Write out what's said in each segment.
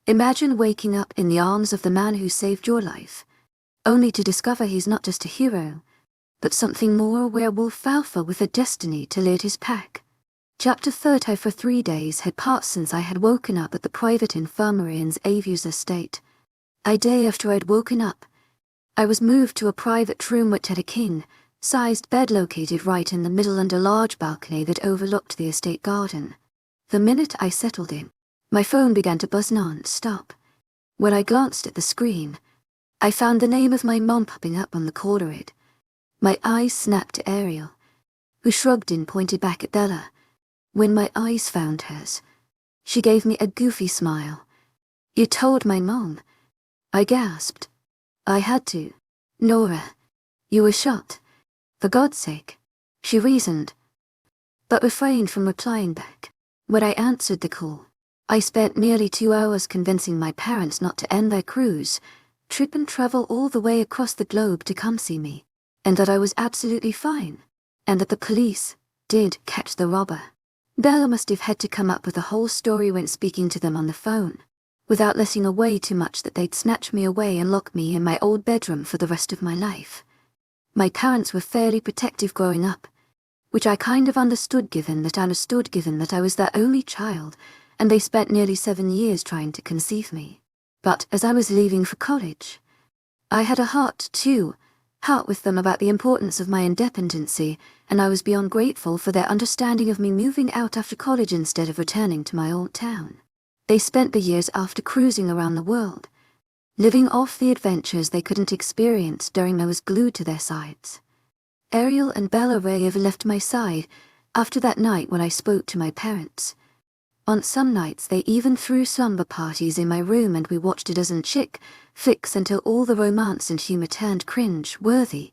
Imagine waking up in the arms of the man who saved your life, only to discover he's not just a hero, but something more, a werewolf alpha with a destiny to lead his pack. Chapter 30. For 3 days had passed since I had woken up at the private infirmary in Xavier's estate. A day after I'd woken up, I was moved to a private room which had a king-sized bed located right in the middle and a large balcony that overlooked the estate garden. The minute I settled in, my phone began to buzz non-stop. When I glanced at the screen, I found the name of my mom popping up on the corner of it. My eyes snapped to Ariel, who shrugged and pointed back at Bella. When my eyes found hers, she gave me a goofy smile. "You told my mom?" I gasped. "I had to. Nora, you were shot. For God's sake," she reasoned, but refrained from replying back. When I answered the call, I spent nearly 2 hours convincing my parents not to end their cruise, trip and travel all the way across the globe to come see me, and that I was absolutely fine, and that the police did catch the robber. Bella must have had to come up with a whole story when speaking to them on the phone, without letting away too much that they'd snatch me away and lock me in my old bedroom for the rest of my life. My parents were fairly protective growing up, which I kind of understood given that I was their only child, and they spent nearly 7 years trying to conceive me. But as I was leaving for college, I had a heart with them about the importance of my independency, and I was beyond grateful for their understanding of me moving out after college instead of returning to my old town. They spent the years after cruising around the world, living off the adventures they couldn't experience during I was glued to their sides. Ariel and Bella rarely left my side after that night when I spoke to my parents. On some nights they even threw slumber parties in my room and we watched a dozen chick flicks until all the romance and humor turned cringe-worthy,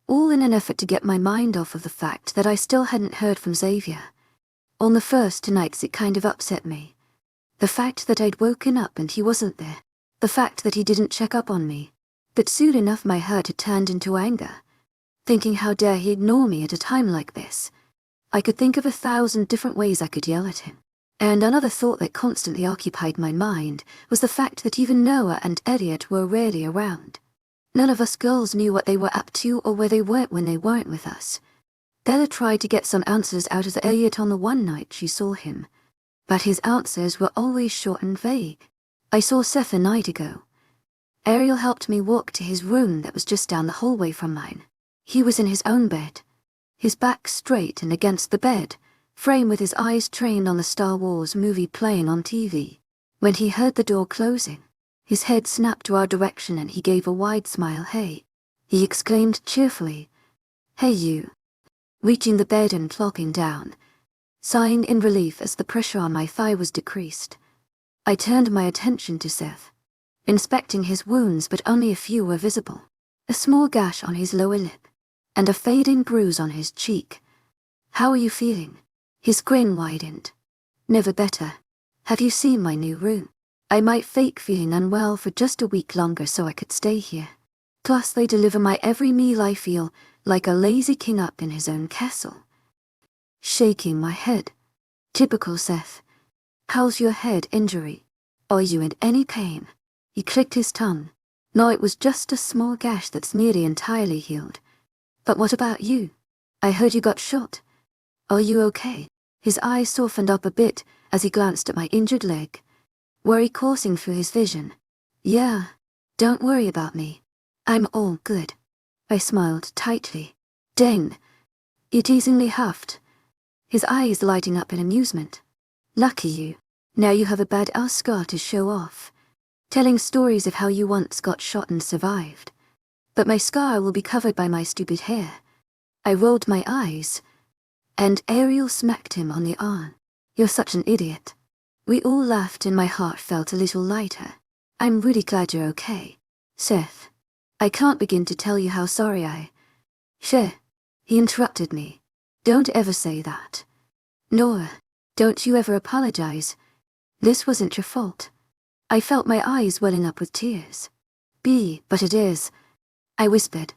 all in an effort to get my mind off of the fact that I still hadn't heard from Xavier. On the first 2 nights it kind of upset me. The fact that I'd woken up and he wasn't there. The fact that he didn't check up on me. But soon enough my hurt had turned into anger, thinking how dare he ignore me at a time like this. I could think of 1,000 different ways I could yell at him. And another thought that constantly occupied my mind was the fact that even Noah and Elliot were rarely around. None of us girls knew what they were up to or where they went when they weren't with us. Bella tried to get some answers out of Elliot on the one night she saw him, but his answers were always short and vague. "I saw Seth a night ago." Ariel helped me walk to his room that was just down the hallway from mine. He was in his own bed, his back straight and against the bed, frame with his eyes trained on the Star Wars movie playing on TV. When he heard the door closing, his head snapped to our direction and he gave a wide smile. "Hey," he exclaimed cheerfully. "Hey you." Reaching the bed and plopping down, sighing in relief as the pressure on my thigh was decreased, I turned my attention to Seth, inspecting his wounds, but only a few were visible. A small gash on his lower lip, and a fading bruise on his cheek. "How are you feeling?" His grin widened. "Never better. Have you seen my new room? I might fake feeling unwell for just a week longer so I could stay here. Plus they deliver my every meal. I feel like a lazy king up in his own castle." Shaking my head. "Typical Seth. How's your head injury? Are you in any pain?" He clicked his tongue. "No, it was just a small gash that's nearly entirely healed. But what about you? I heard you got shot. Are you okay?" His eyes softened up a bit as he glanced at my injured leg, worry coursing through his vision. "Yeah, don't worry about me. I'm all good." I smiled tightly. "Dang," he teasingly huffed, his eyes lighting up in amusement. "Lucky you. Now you have a badass scar to show off, telling stories of how you once got shot and survived. But my scar will be covered by my stupid hair." I rolled my eyes, and Ariel smacked him on the arm. "You're such an idiot." We all laughed and my heart felt a little lighter. "I'm really glad you're okay, Seth. I can't begin to tell you how sorry I..." "Sheh," he interrupted me. "Don't ever say that. Nora, don't you ever apologize. This wasn't your fault." I felt my eyes welling up with tears. But it is," I whispered,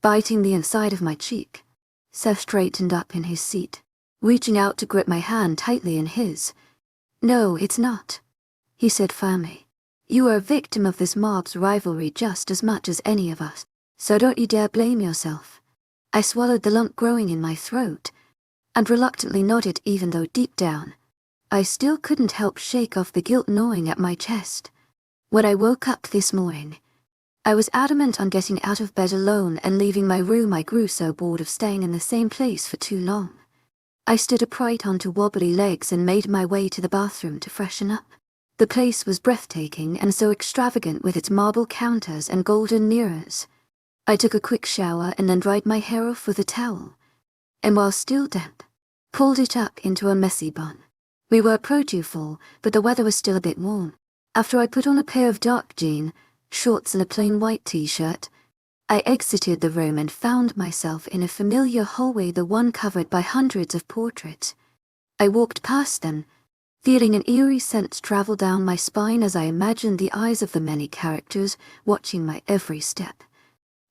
biting the inside of my cheek. Seth straightened up in his seat, reaching out to grip my hand tightly in his. "No, it's not," he said firmly. You are a victim of this mob's rivalry just as much as any of us, so don't you dare blame yourself. I swallowed the lump growing in my throat, and reluctantly nodded even though deep down, I still couldn't help shake off the guilt gnawing at my chest. When I woke up this morning, I was adamant on getting out of bed alone and leaving my room. I grew so bored of staying in the same place for too long. I stood upright onto wobbly legs and made my way to the bathroom to freshen up. The place was breathtaking and so extravagant with its marble counters and golden mirrors. I took a quick shower and then dried my hair off with a towel, and while still damp, pulled it up into a messy bun. We were approaching fall, but the weather was still a bit warm. After I put on a pair of dark jean shorts and a plain white t-shirt, I exited the room and found myself in a familiar hallway, the one covered by hundreds of portraits. I walked past them, feeling an eerie sense travel down my spine as I imagined the eyes of the many characters watching my every step.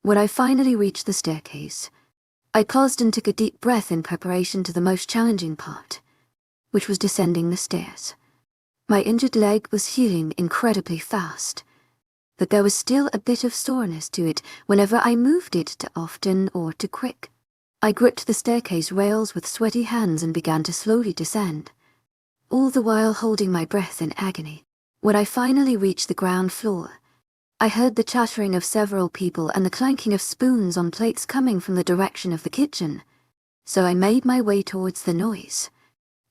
When I finally reached the staircase, I paused and took a deep breath in preparation to the most challenging part, which was descending the stairs. My injured leg was healing incredibly fast, but there was still a bit of soreness to it whenever I moved it too often or too quick. I gripped the staircase rails with sweaty hands and began to slowly descend, all the while holding my breath in agony. When I finally reached the ground floor, I heard the chattering of several people and the clanking of spoons on plates coming from the direction of the kitchen, so I made my way towards the noise.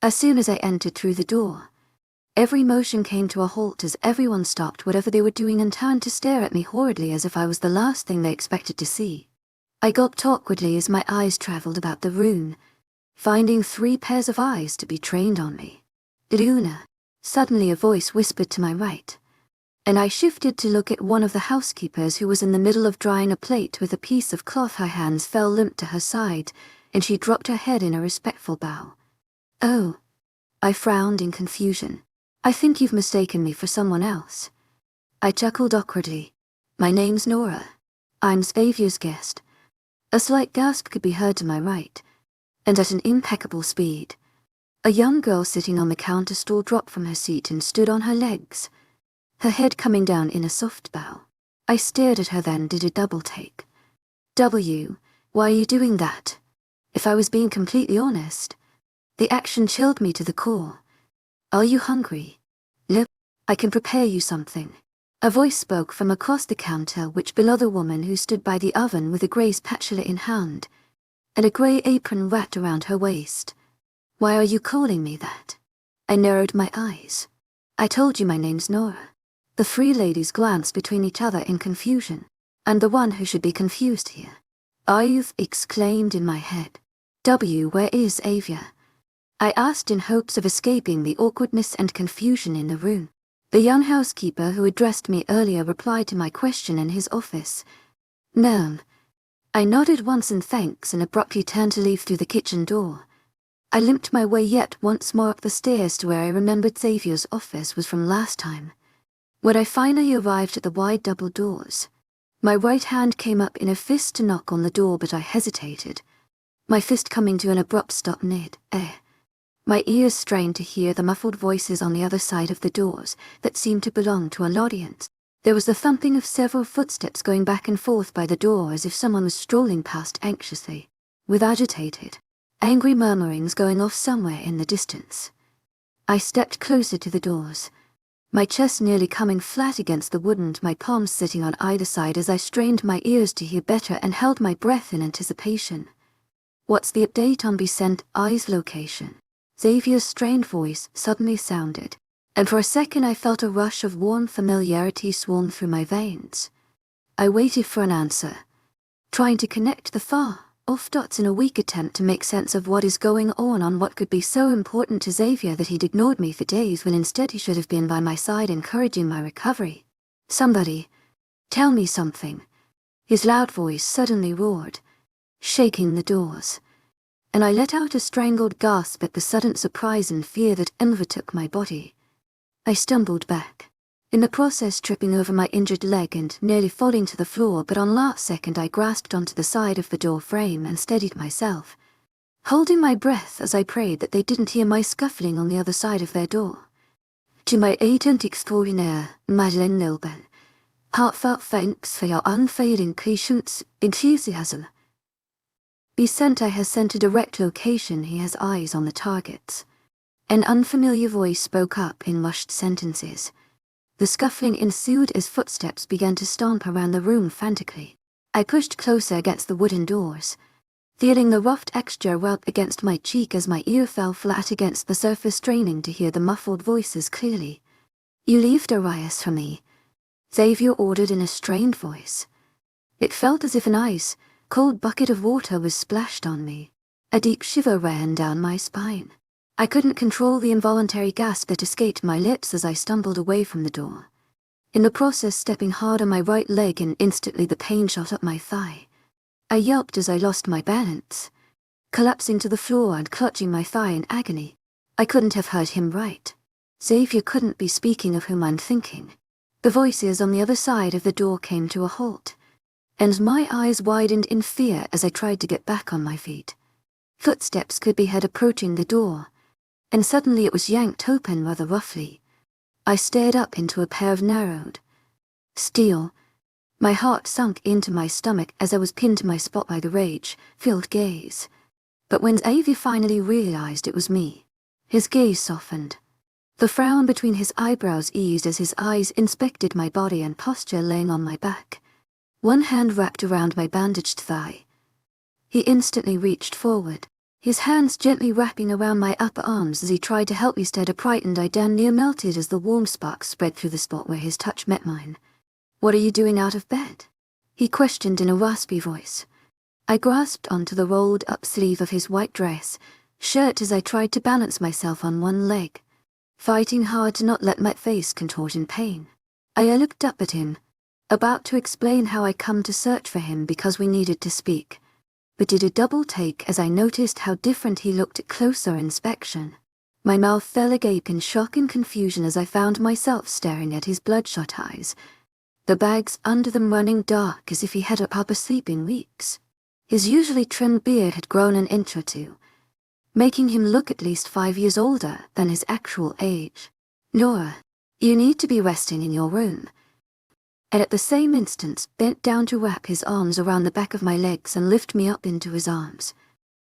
As soon as I entered through the door, every motion came to a halt as everyone stopped whatever they were doing and turned to stare at me horridly as if I was the last thing they expected to see. I gulped awkwardly as my eyes traveled about the room, finding 3 pairs of eyes to be trained on me. "Luna," suddenly a voice whispered to my right, and I shifted to look at one of the housekeepers who was in the middle of drying a plate with a piece of cloth. Her hands fell limp to her side, and she dropped her head in a respectful bow. "Oh," I frowned in confusion. "I think you've mistaken me for someone else." I chuckled awkwardly. "My name's Nora. I'm Xavier's guest." A slight gasp could be heard to my right, and at an impeccable speed, a young girl sitting on the counter stool dropped from her seat and stood on her legs, her head coming down in a soft bow. I stared at her, then did a double take. "W, why are you doing that?" If I was being completely honest, the action chilled me to the core. "Are you hungry? Look, I can prepare you something." A voice spoke from across the counter, which below the woman who stood by the oven with a grey spatula in hand, and a grey apron wrapped around her waist. "Why are you calling me that?" I narrowed my eyes. "I told you my name's Nora." The 3 ladies glanced between each other in confusion, and the one who should be confused here. "I've," exclaimed in my head. "W, where is Xavier?" I asked in hopes of escaping the awkwardness and confusion in the room. The young housekeeper who addressed me earlier replied to my question in his office. "No." I nodded once in thanks and abruptly turned to leave through the kitchen door. I limped my way yet once more up the stairs to where I remembered Xavier's office was from last time. When I finally arrived at the wide double doors, my right hand came up in a fist to knock on the door, but I hesitated, my fist coming to an abrupt stop mid-air. My ears strained to hear the muffled voices on the other side of the doors that seemed to belong to an audience. There was the thumping of several footsteps going back and forth by the door as if someone was strolling past anxiously, with agitated, angry murmurings going off somewhere in the distance. I stepped closer to the doors, my chest nearly coming flat against the wood and my palms sitting on either side as I strained my ears to hear better and held my breath in anticipation. "What's the update on Besant I's location?" Xavier's strained voice suddenly sounded, and for a second I felt a rush of warm familiarity swarm through my veins. I waited for an answer, trying to connect the far-off dots in a weak attempt to make sense of what is going on what could be so important to Xavier that he'd ignored me for days when instead he should have been by my side encouraging my recovery. "Somebody, tell me something," his loud voice suddenly roared, shaking the doors, and I let out a strangled gasp at the sudden surprise and fear that overtook my body. I stumbled back, in the process tripping over my injured leg and nearly falling to the floor, but on last second I grasped onto the side of the door frame and steadied myself, holding my breath as I prayed that they didn't hear my scuffling on the other side of their door. To my agent extraordinaire, webnovel. Heartfelt thanks for your unfailing patience, enthusiasm. Be sent. I has sent a direct location. He has eyes on the targets. An unfamiliar voice spoke up in rushed sentences. The scuffling ensued as footsteps began to stomp around the room frantically. I pushed closer against the wooden doors, feeling the rough texture rub against my cheek as my ear fell flat against the surface, straining to hear the muffled voices clearly. You leave Darius for me, Xavier ordered in a strained voice. It felt as if an ice-cold bucket of water was splashed on me. A deep shiver ran down my spine. I couldn't control the involuntary gasp that escaped my lips as I stumbled away from the door, in the process stepping hard on my right leg, and instantly the pain shot up my thigh. I yelped as I lost my balance, collapsing to the floor and clutching my thigh in agony. I couldn't have heard him right. Xavier couldn't be speaking of whom I'm thinking. The voices on the other side of the door came to a halt, and my eyes widened in fear as I tried to get back on my feet. Footsteps could be heard approaching the door, and suddenly it was yanked open rather roughly. I stared up into a pair of narrowed steel. My heart sunk into my stomach as I was pinned to my spot by the rage-filled gaze. But when Xavier finally realized it was me, his gaze softened. The frown between his eyebrows eased as his eyes inspected my body and posture laying on my back, one hand wrapped around my bandaged thigh. He instantly reached forward, his hands gently wrapping around my upper arms as he tried to help me stead upright, and I damn near melted as the warm sparks spread through the spot where his touch met mine. "What are you doing out of bed?" he questioned in a raspy voice. I grasped onto the rolled-up sleeve of his white shirt as I tried to balance myself on one leg, fighting hard to not let my face contort in pain. I looked up at him, about to explain how I come to search for him because we needed to speak, but did a double take as I noticed how different he looked at closer inspection. My mouth fell agape in shock and confusion as I found myself staring at his bloodshot eyes, the bags under them running dark as if he had up asleep in weeks. His usually trimmed beard had grown an inch or two, making him look at least 5 years older than his actual age. "Nora, you need to be resting in your room," and at the same instant bent down to wrap his arms around the back of my legs and lift me up into his arms.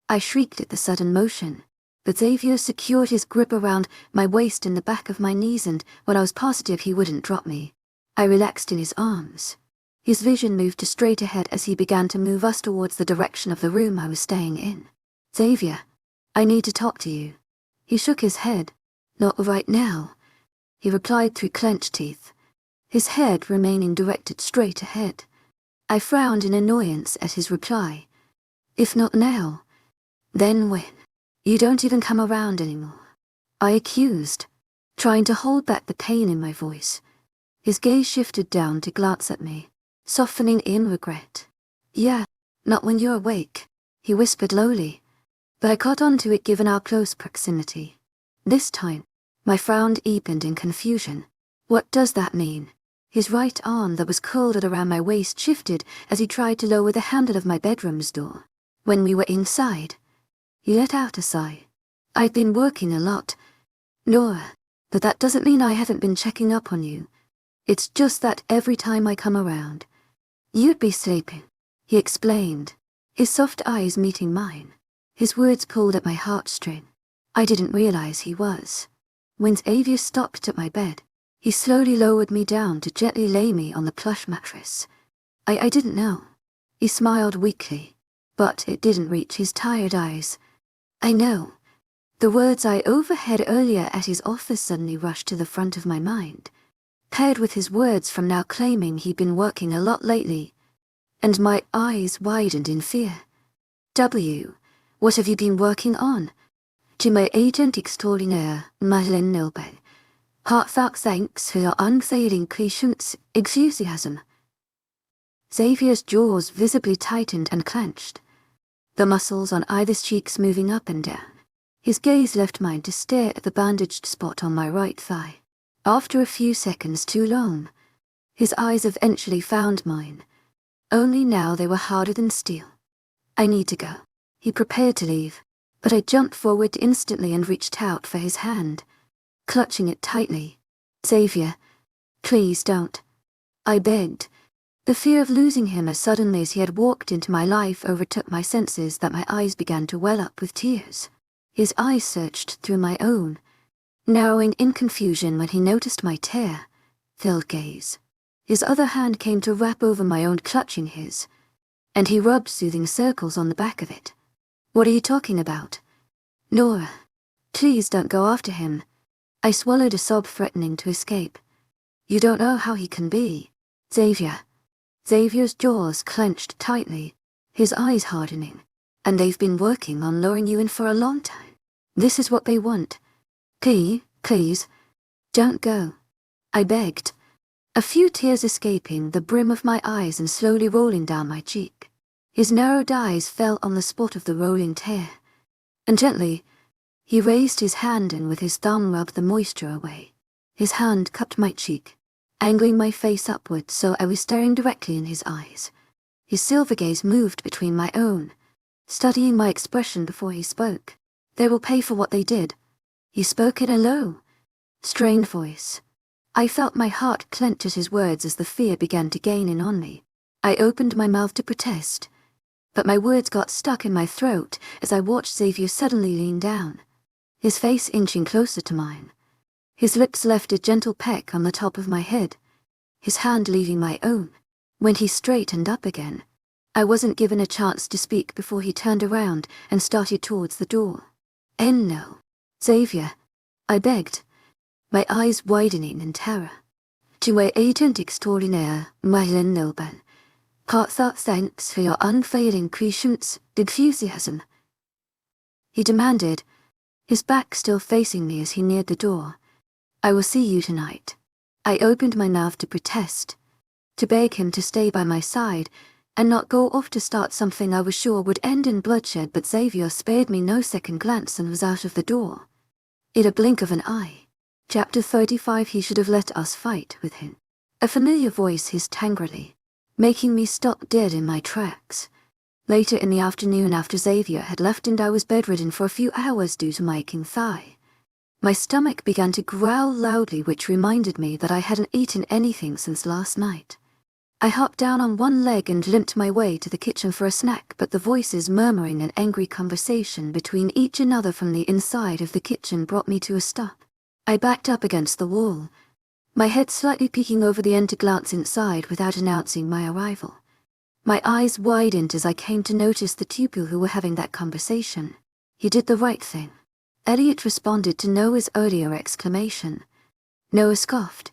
I shrieked at the sudden motion, but Xavier secured his grip around my waist and the back of my knees, and when I was positive he wouldn't drop me, I relaxed in his arms. His vision moved to straight ahead as he began to move us towards the direction of the room I was staying in. "Xavier, I need to talk to you." He shook his head. "Not right now," he replied through clenched teeth, his head remaining directed straight ahead. I frowned in annoyance at his reply. "If not now, then when?" "You don't even come around anymore," I accused, trying to hold back the pain in my voice. His gaze shifted down to glance at me, softening in regret. "Yeah, not when you're awake," he whispered lowly, but I caught on to it given our close proximity. This time, my frown deepened in confusion. What does that mean? His right arm that was curled around my waist shifted as he tried to lower the handle of my bedroom's door. When we were inside, he let out a sigh. "I've been working a lot, Nora, but that doesn't mean I haven't been checking up on you. It's just that every time I come around, you'd be sleeping," he explained, his soft eyes meeting mine. His words pulled at my heartstring. I didn't realize he was. When Xavier stopped at my bed, he slowly lowered me down to gently lay me on the plush mattress. I didn't know. He smiled weakly, but it didn't reach his tired eyes. "I know." The words I overheard earlier at his office suddenly rushed to the front of my mind, paired with his words from now claiming he'd been working a lot lately, and my eyes widened in fear. What have you been working on?" "To my agent extraordinaire, webnovel. Heartfelt thanks for your unfailing patience, enthusiasm." Xavier's jaws visibly tightened and clenched, the muscles on either cheeks moving up and down. His gaze left mine to stare at the bandaged spot on my right thigh. After a few seconds too long, his eyes eventually found mine, only now they were harder than steel. "I need to go." He prepared to leave, but I jumped forward instantly and reached out for his hand, clutching it tightly. Xavier, please don't. I begged. The fear of losing him as suddenly as he had walked into my life overtook my senses that my eyes began to well up with tears. His eyes searched through my own, narrowing in confusion when he noticed my tear-filled gaze. His other hand came to wrap over my own, clutching his, and he rubbed soothing circles on the back of it. What are you talking about? Nora, please don't go after him. I swallowed a sob, threatening to escape. You don't know how he can be. Xavier. Xavier's jaws clenched tightly, his eyes hardening. And they've been working on luring you in for a long time. This is what they want. Please, don't go. I begged, a few tears escaping the brim of my eyes and slowly rolling down my cheek. His narrowed eyes fell on the spot of the rolling tear, and gently, he raised his hand and with his thumb rubbed the moisture away. His hand cupped my cheek, angling my face upward so I was staring directly in his eyes. His silver gaze moved between my own, studying my expression before he spoke. They will pay for what they did. He spoke in a low, strained voice. I felt my heart clench at his words as the fear began to gain in on me. I opened my mouth to protest, but my words got stuck in my throat as I watched Xavier suddenly lean down, his face inching closer to mine. His lips left a gentle peck on the top of my head, his hand leaving my own. When he straightened up again, I wasn't given a chance to speak before he turned around and started towards the door. No. Xavier, I begged, my eyes widening in terror. Tu es agent extraordinaire, Mylan Nilban. Heartfelt thanks for your unfailing patience, enthusiasm. He demanded, his back still facing me as he neared the door. I will see you tonight. I opened my mouth to protest, to beg him to stay by my side and not go off to start something I was sure would end in bloodshed, but Xavier spared me no second glance and was out of the door. In a blink of an eye. Chapter 35. He should have let us fight with him. A familiar voice hissed angrily, making me stop dead in my tracks. Later in the afternoon, after Xavier had left and I was bedridden for a few hours due to my aching thigh, my stomach began to growl loudly, which reminded me that I hadn't eaten anything since last night. I hopped down on one leg and limped my way to the kitchen for a snack, but the voices murmuring an angry conversation between each another from the inside of the kitchen brought me to a stop. I backed up against the wall, my head slightly peeking over the end to glance inside without announcing my arrival. My eyes widened as I came to notice the two who were having that conversation. He did the right thing. Elliot responded to Noah's earlier exclamation. Noah scoffed.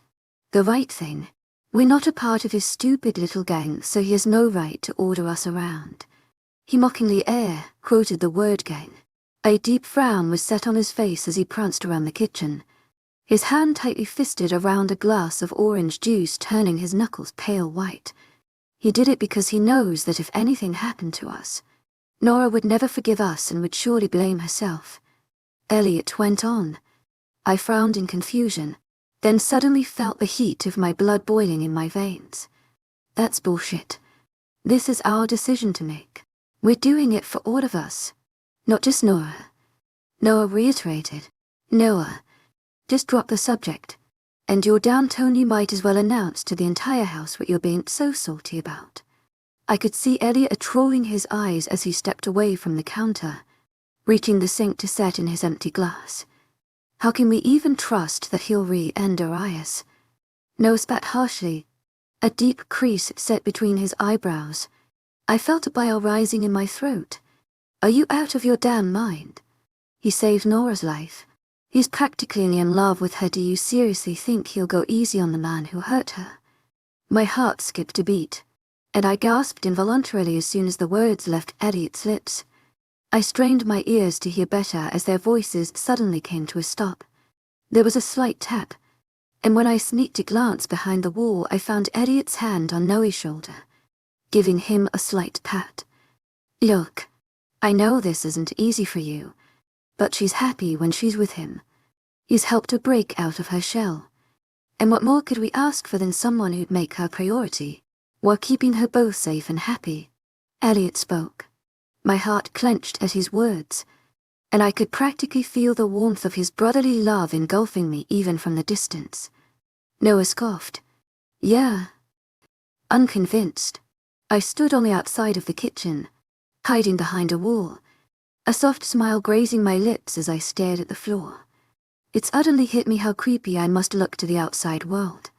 The right thing? We're not a part of his stupid little gang, so he has no right to order us around. He mockingly quoted the word gang. A deep frown was set on his face as he pranced around the kitchen, his hand tightly fisted around a glass of orange juice, turning his knuckles pale white. He did it because he knows that if anything happened to us, Nora would never forgive us and would surely blame herself. Elliot went on. I frowned in confusion, then suddenly felt the heat of my blood boiling in my veins. That's bullshit. This is our decision to make. We're doing it for all of us, not just Nora. Noah reiterated. Noah, just drop the subject. And your down tone, you might as well announce to the entire house what you're being so salty about. I could see Elliot trolling his eyes as he stepped away from the counter, reaching the sink to set in his empty glass. How can we even trust that he'll re-enter us? Noah spat harshly, a deep crease set between his eyebrows. I felt a bile rising in my throat. Are you out of your damn mind? He saved Nora's life. He's practically in love with her. Do you seriously think he'll go easy on the man who hurt her? My heart skipped a beat, and I gasped involuntarily as soon as the words left Elliot's lips. I strained my ears to hear better as their voices suddenly came to a stop. There was a slight tap, and when I sneaked a glance behind the wall, I found Elliot's hand on Noe's shoulder, giving him a slight pat. Look, I know this isn't easy for you, but she's happy when she's with him. He's helped her break out of her shell. And what more could we ask for than someone who'd make her priority, while keeping her both safe and happy? Elliot spoke. My heart clenched at his words, and I could practically feel the warmth of his brotherly love engulfing me even from the distance. Noah scoffed. Yeah. Unconvinced, I stood on the outside of the kitchen, hiding behind a wall, a soft smile grazing my lips as I stared at the floor. It suddenly hit me how creepy I must look to the outside world.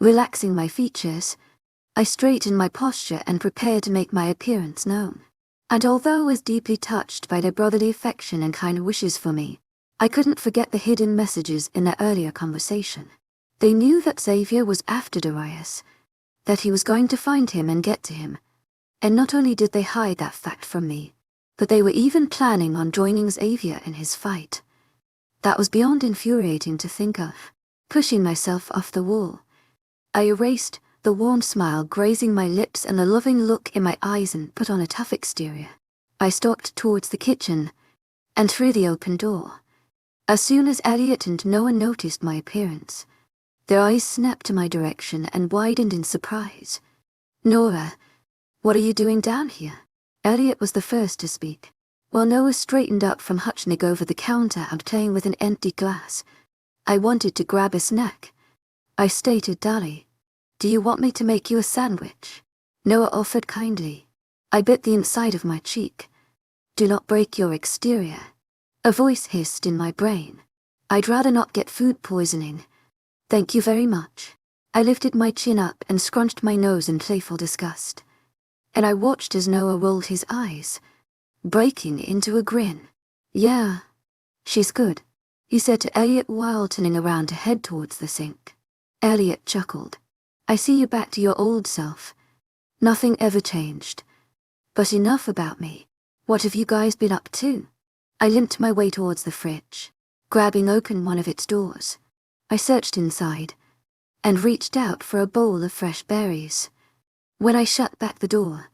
Relaxing my features, I straightened my posture and prepared to make my appearance known. And although I was deeply touched by their brotherly affection and kind wishes for me, I couldn't forget the hidden messages in their earlier conversation. They knew that Xavier was after Darius, that he was going to find him and get to him. And not only did they hide that fact from me, but they were even planning on joining Xavier in his fight. That was beyond infuriating to think of. Pushing myself off the wall, I erased the warm smile grazing my lips and the loving look in my eyes and put on a tough exterior. I stalked towards the kitchen and through the open door. As soon as Elliot and Noah noticed my appearance, their eyes snapped to my direction and widened in surprise. Nora, what are you doing down here? Elliot was the first to speak, while Noah straightened up from hunching over the counter and playing with an empty glass. I wanted to grab a snack. I stated dully, "Do you want me to make you a sandwich?" Noah offered kindly. I bit the inside of my cheek. "Do not break your exterior." A voice hissed in my brain. "I'd rather not get food poisoning. Thank you very much." I lifted my chin up and scrunched my nose in playful disgust. And I watched as Noah rolled his eyes, breaking into a grin. "Yeah, she's good," he said to Elliot while turning around to head towards the sink. Elliot chuckled. "I see you back to your old self. Nothing ever changed. But enough about me. What have you guys been up to?" I limped my way towards the fridge, grabbing open one of its doors. I searched inside and reached out for a bowl of fresh berries. When I shut back the door,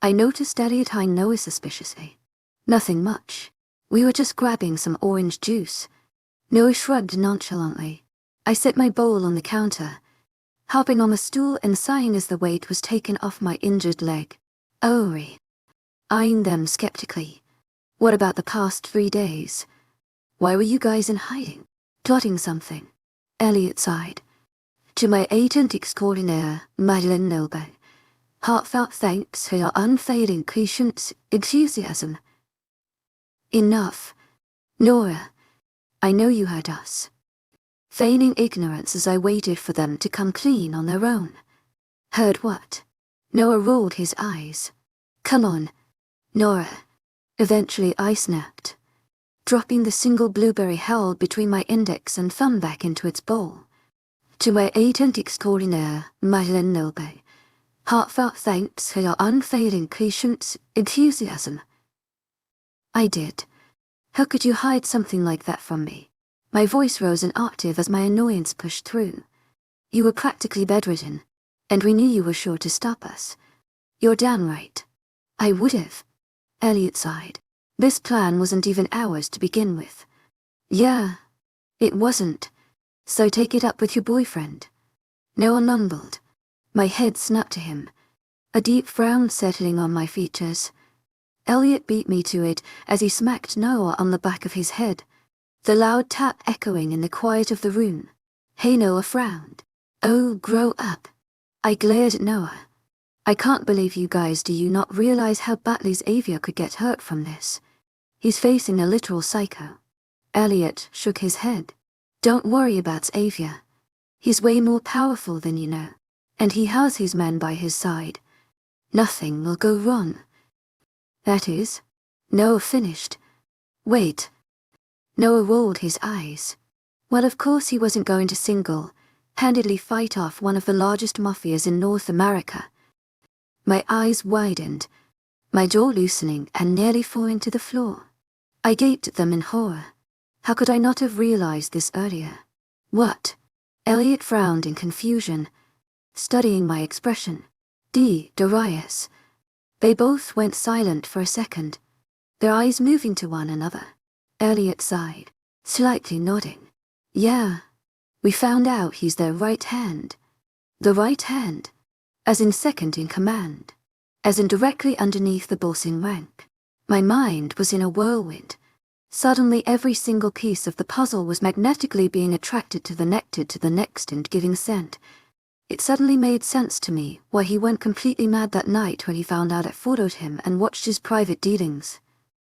I noticed Elliot eyeing Noah suspiciously. "Nothing much. We were just grabbing some orange juice." Noah shrugged nonchalantly. I set my bowl on the counter, hopping on the stool and sighing as the weight was taken off my injured leg. "Ori," eyeing them skeptically. "What about the past 3 days? Why were you guys in hiding? Plotting something?" Elliot sighed. "To my agent extraordinaire, Madeleine Noble, heartfelt thanks for your unfailing patience, enthusiasm." "Enough. Nora, I know you heard us." Feigning ignorance as I waited for them to come clean on their own. "Heard what?" Noah rolled his eyes. "Come on, Nora." Eventually I snapped, dropping the single blueberry held between my index and thumb back into its bowl. "To my agent extraordinaire, Madeleine Noble, heartfelt thanks for your unfailing patience, enthusiasm." I did. How could you hide something like that from me? My voice rose an octave as my annoyance pushed through. "You were practically bedridden, and we knew you were sure to stop us." "You're damn right. I would've." Elliot sighed. "This plan wasn't even ours to begin with." "Yeah, it wasn't. So take it up with your boyfriend." Noah mumbled. My head snapped to him, a deep frown settling on my features. Elliot beat me to it as he smacked Noah on the back of his head, the loud tap echoing in the quiet of the room. Hey, Noah frowned. "Oh, grow up." I glared at Noah. "I can't believe you guys. Do you not realize how badly Xavier could get hurt from this? He's facing a literal psycho." Elliot shook his head. "Don't worry about Xavier. He's way more powerful than you know, and he has his men by his side. Nothing will go wrong." "That is?" Noah finished. "Wait." Noah rolled his eyes. Well, of course he wasn't going to single-handedly fight off one of the largest mafias in North America. My eyes widened, my jaw loosening and nearly falling to the floor. I gaped at them in horror. How could I not have realized this earlier? "What?" Elliot frowned in confusion, studying my expression. Darius." They both went silent for a second, their eyes moving to one another. Elliot sighed, slightly nodding. "Yeah, we found out he's their right hand." "The right hand?" "As in second in command. As in directly underneath the boss in rank." My mind was in a whirlwind. Suddenly every single piece of the puzzle was magnetically being attracted to the next and giving scent. It suddenly made sense to me why he went completely mad that night when he found out I followed him and watched his private dealings.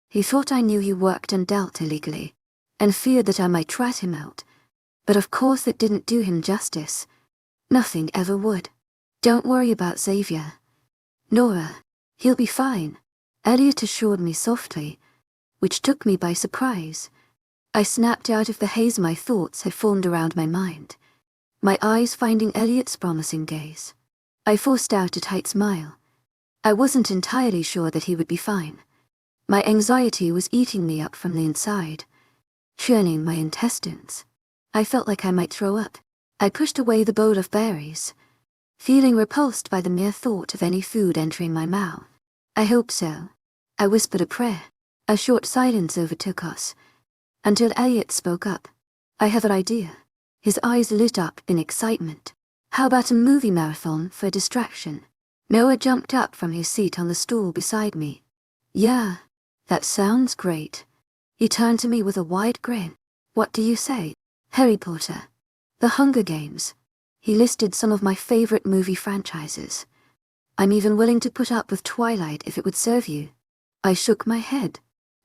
He thought I knew he worked and dealt illegally, and feared that I might rat him out. But of course it didn't do him justice. Nothing ever would. Don't worry about Xavier, Nora. He'll be fine, Elliot assured me softly, which took me by surprise. I snapped out of the haze my thoughts had formed around my mind, my eyes finding Elliot's promising gaze. I forced out a tight smile. I wasn't entirely sure that he would be fine. My anxiety was eating me up from the inside, churning my intestines. I felt like I might throw up. I pushed away the bowl of berries, feeling repulsed by the mere thought of any food entering my mouth. I hope so. I whispered a prayer. A short silence overtook us, until Elliot spoke up. I have an idea. His eyes lit up in excitement. How about a movie marathon for a distraction? Noah jumped up from his seat on the stool beside me. Yeah, that sounds great. He turned to me with a wide grin. What do you say? Harry Potter, The Hunger Games. He listed some of my favorite movie franchises. I'm even willing to put up with Twilight if it would serve you. I shook my head,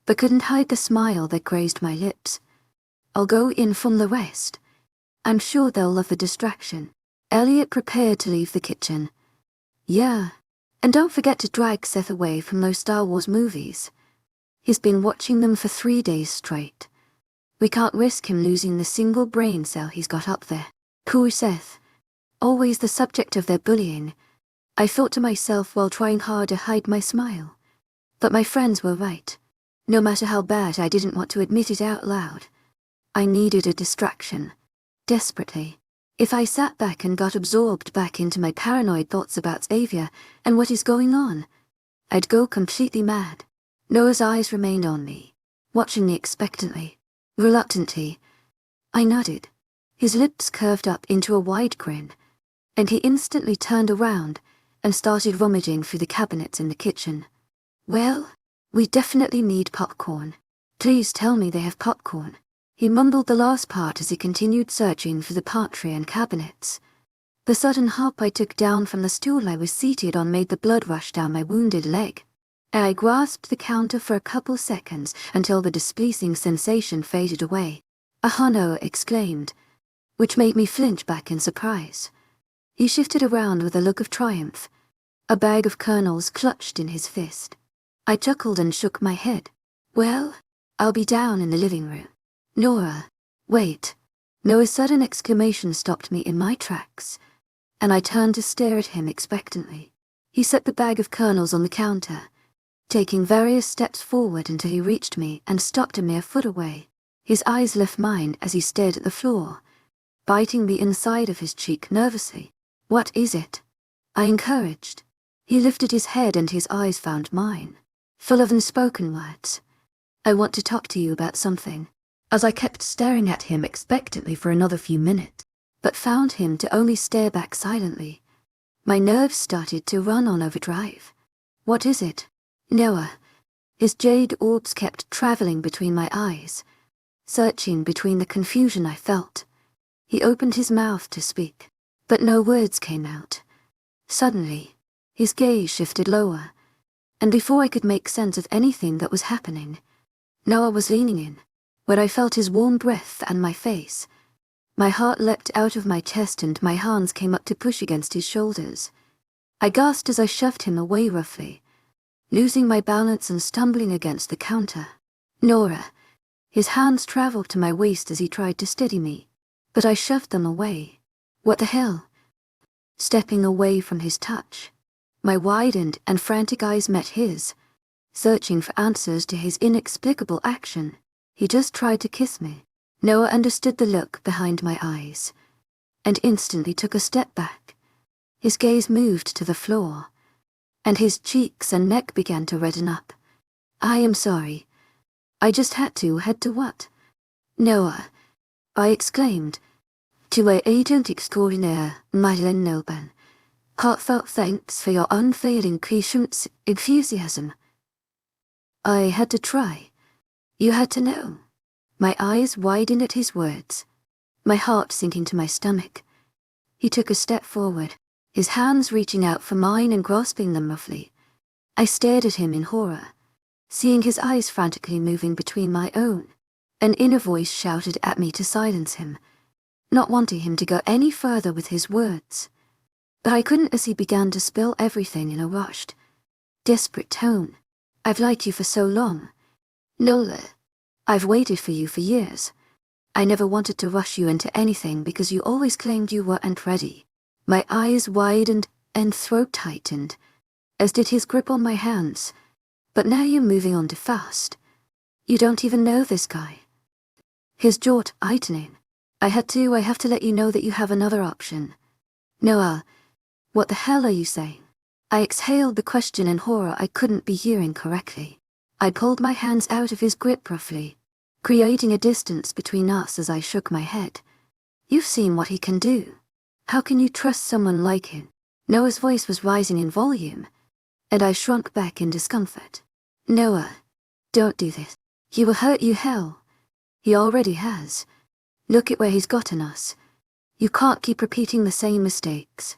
but couldn't hide the smile that grazed my lips. I'll go in from the rest. I'm sure they'll love the distraction. Elliot prepared to leave the kitchen. Yeah, and don't forget to drag Seth away from those Star Wars movies. He's been watching them for 3 days straight. We can't risk him losing the single brain cell he's got up there. Poor Seth. Always the subject of their bullying, I thought to myself while trying hard to hide my smile. But my friends were right. No matter how bad, I didn't want to admit it out loud. I needed a distraction. Desperately. If I sat back and got absorbed back into my paranoid thoughts about Xavier and what is going on, I'd go completely mad. Noah's eyes remained on me, watching me expectantly, reluctantly. I nodded. His lips curved up into a wide grin, and he instantly turned around and started rummaging through the cabinets in the kitchen. Well, we definitely need popcorn. Please tell me they have popcorn. He mumbled the last part as he continued searching for the pantry and cabinets. The sudden hop I took down from the stool I was seated on made the blood rush down my wounded leg. I grasped the counter for a couple seconds until the displeasing sensation faded away. "Aha!" Noah exclaimed, which made me flinch back in surprise. He shifted around with a look of triumph, a bag of kernels clutched in his fist. I chuckled and shook my head. Well, I'll be down in the living room. Nora, wait. Noah's sudden exclamation stopped me in my tracks, and I turned to stare at him expectantly. He set the bag of kernels on the counter, taking various steps forward until he reached me and stopped a mere foot away. His eyes left mine as he stared at the floor, biting the inside of his cheek nervously. What is it? I encouraged. He lifted his head and his eyes found mine, full of unspoken words. I want to talk to you about something. As I kept staring at him expectantly for another few minutes, but found him to only stare back silently, my nerves started to run on overdrive. What is it? Noah. His jade orbs kept traveling between my eyes, searching between the confusion I felt. He opened his mouth to speak, but no words came out. Suddenly, his gaze shifted lower, and before I could make sense of anything that was happening, Noah was leaning in, where I felt his warm breath and my face. My heart leapt out of my chest and my hands came up to push against his shoulders. I gasped as I shoved him away roughly, losing my balance and stumbling against the counter. Nora. His hands traveled to my waist as he tried to steady me, but I shoved them away. What the hell? Stepping away from his touch, my widened and frantic eyes met his, searching for answers to his inexplicable action. He just tried to kiss me. Noah understood the look behind my eyes, and instantly took a step back. His gaze moved to the floor, and his cheeks and neck began to redden up. I am sorry. I just had to. Had to what? Noah, I exclaimed. To our agent extraordinaire, Madeleine Nelban. Heartfelt thanks for your unfailing patience, enthusiasm. I had to try. You had to know. My eyes widened at his words, my heart sinking to my stomach. He took a step forward, his hands reaching out for mine and grasping them roughly. I stared at him in horror, seeing his eyes frantically moving between my own. An inner voice shouted at me to silence him, not wanting him to go any further with his words. But I couldn't as he began to spill everything in a rushed, desperate tone. I've liked you for so long. Nola. I've waited for you for years. I never wanted to rush you into anything because you always claimed you weren't ready. My eyes widened and throat tightened, as did his grip on my hands. But now you're moving on too fast. You don't even know this guy. His jaw tightening. I have to let you know that you have another option. Noah, what the hell are you saying? I exhaled the question in horror I couldn't be hearing correctly. I pulled my hands out of his grip roughly, creating a distance between us as I shook my head. You've seen what he can do. How can you trust someone like him? Noah's voice was rising in volume, and I shrunk back in discomfort. Noah, don't do this. He will hurt you hell. He already has. Look at where he's gotten us. You can't keep repeating the same mistakes.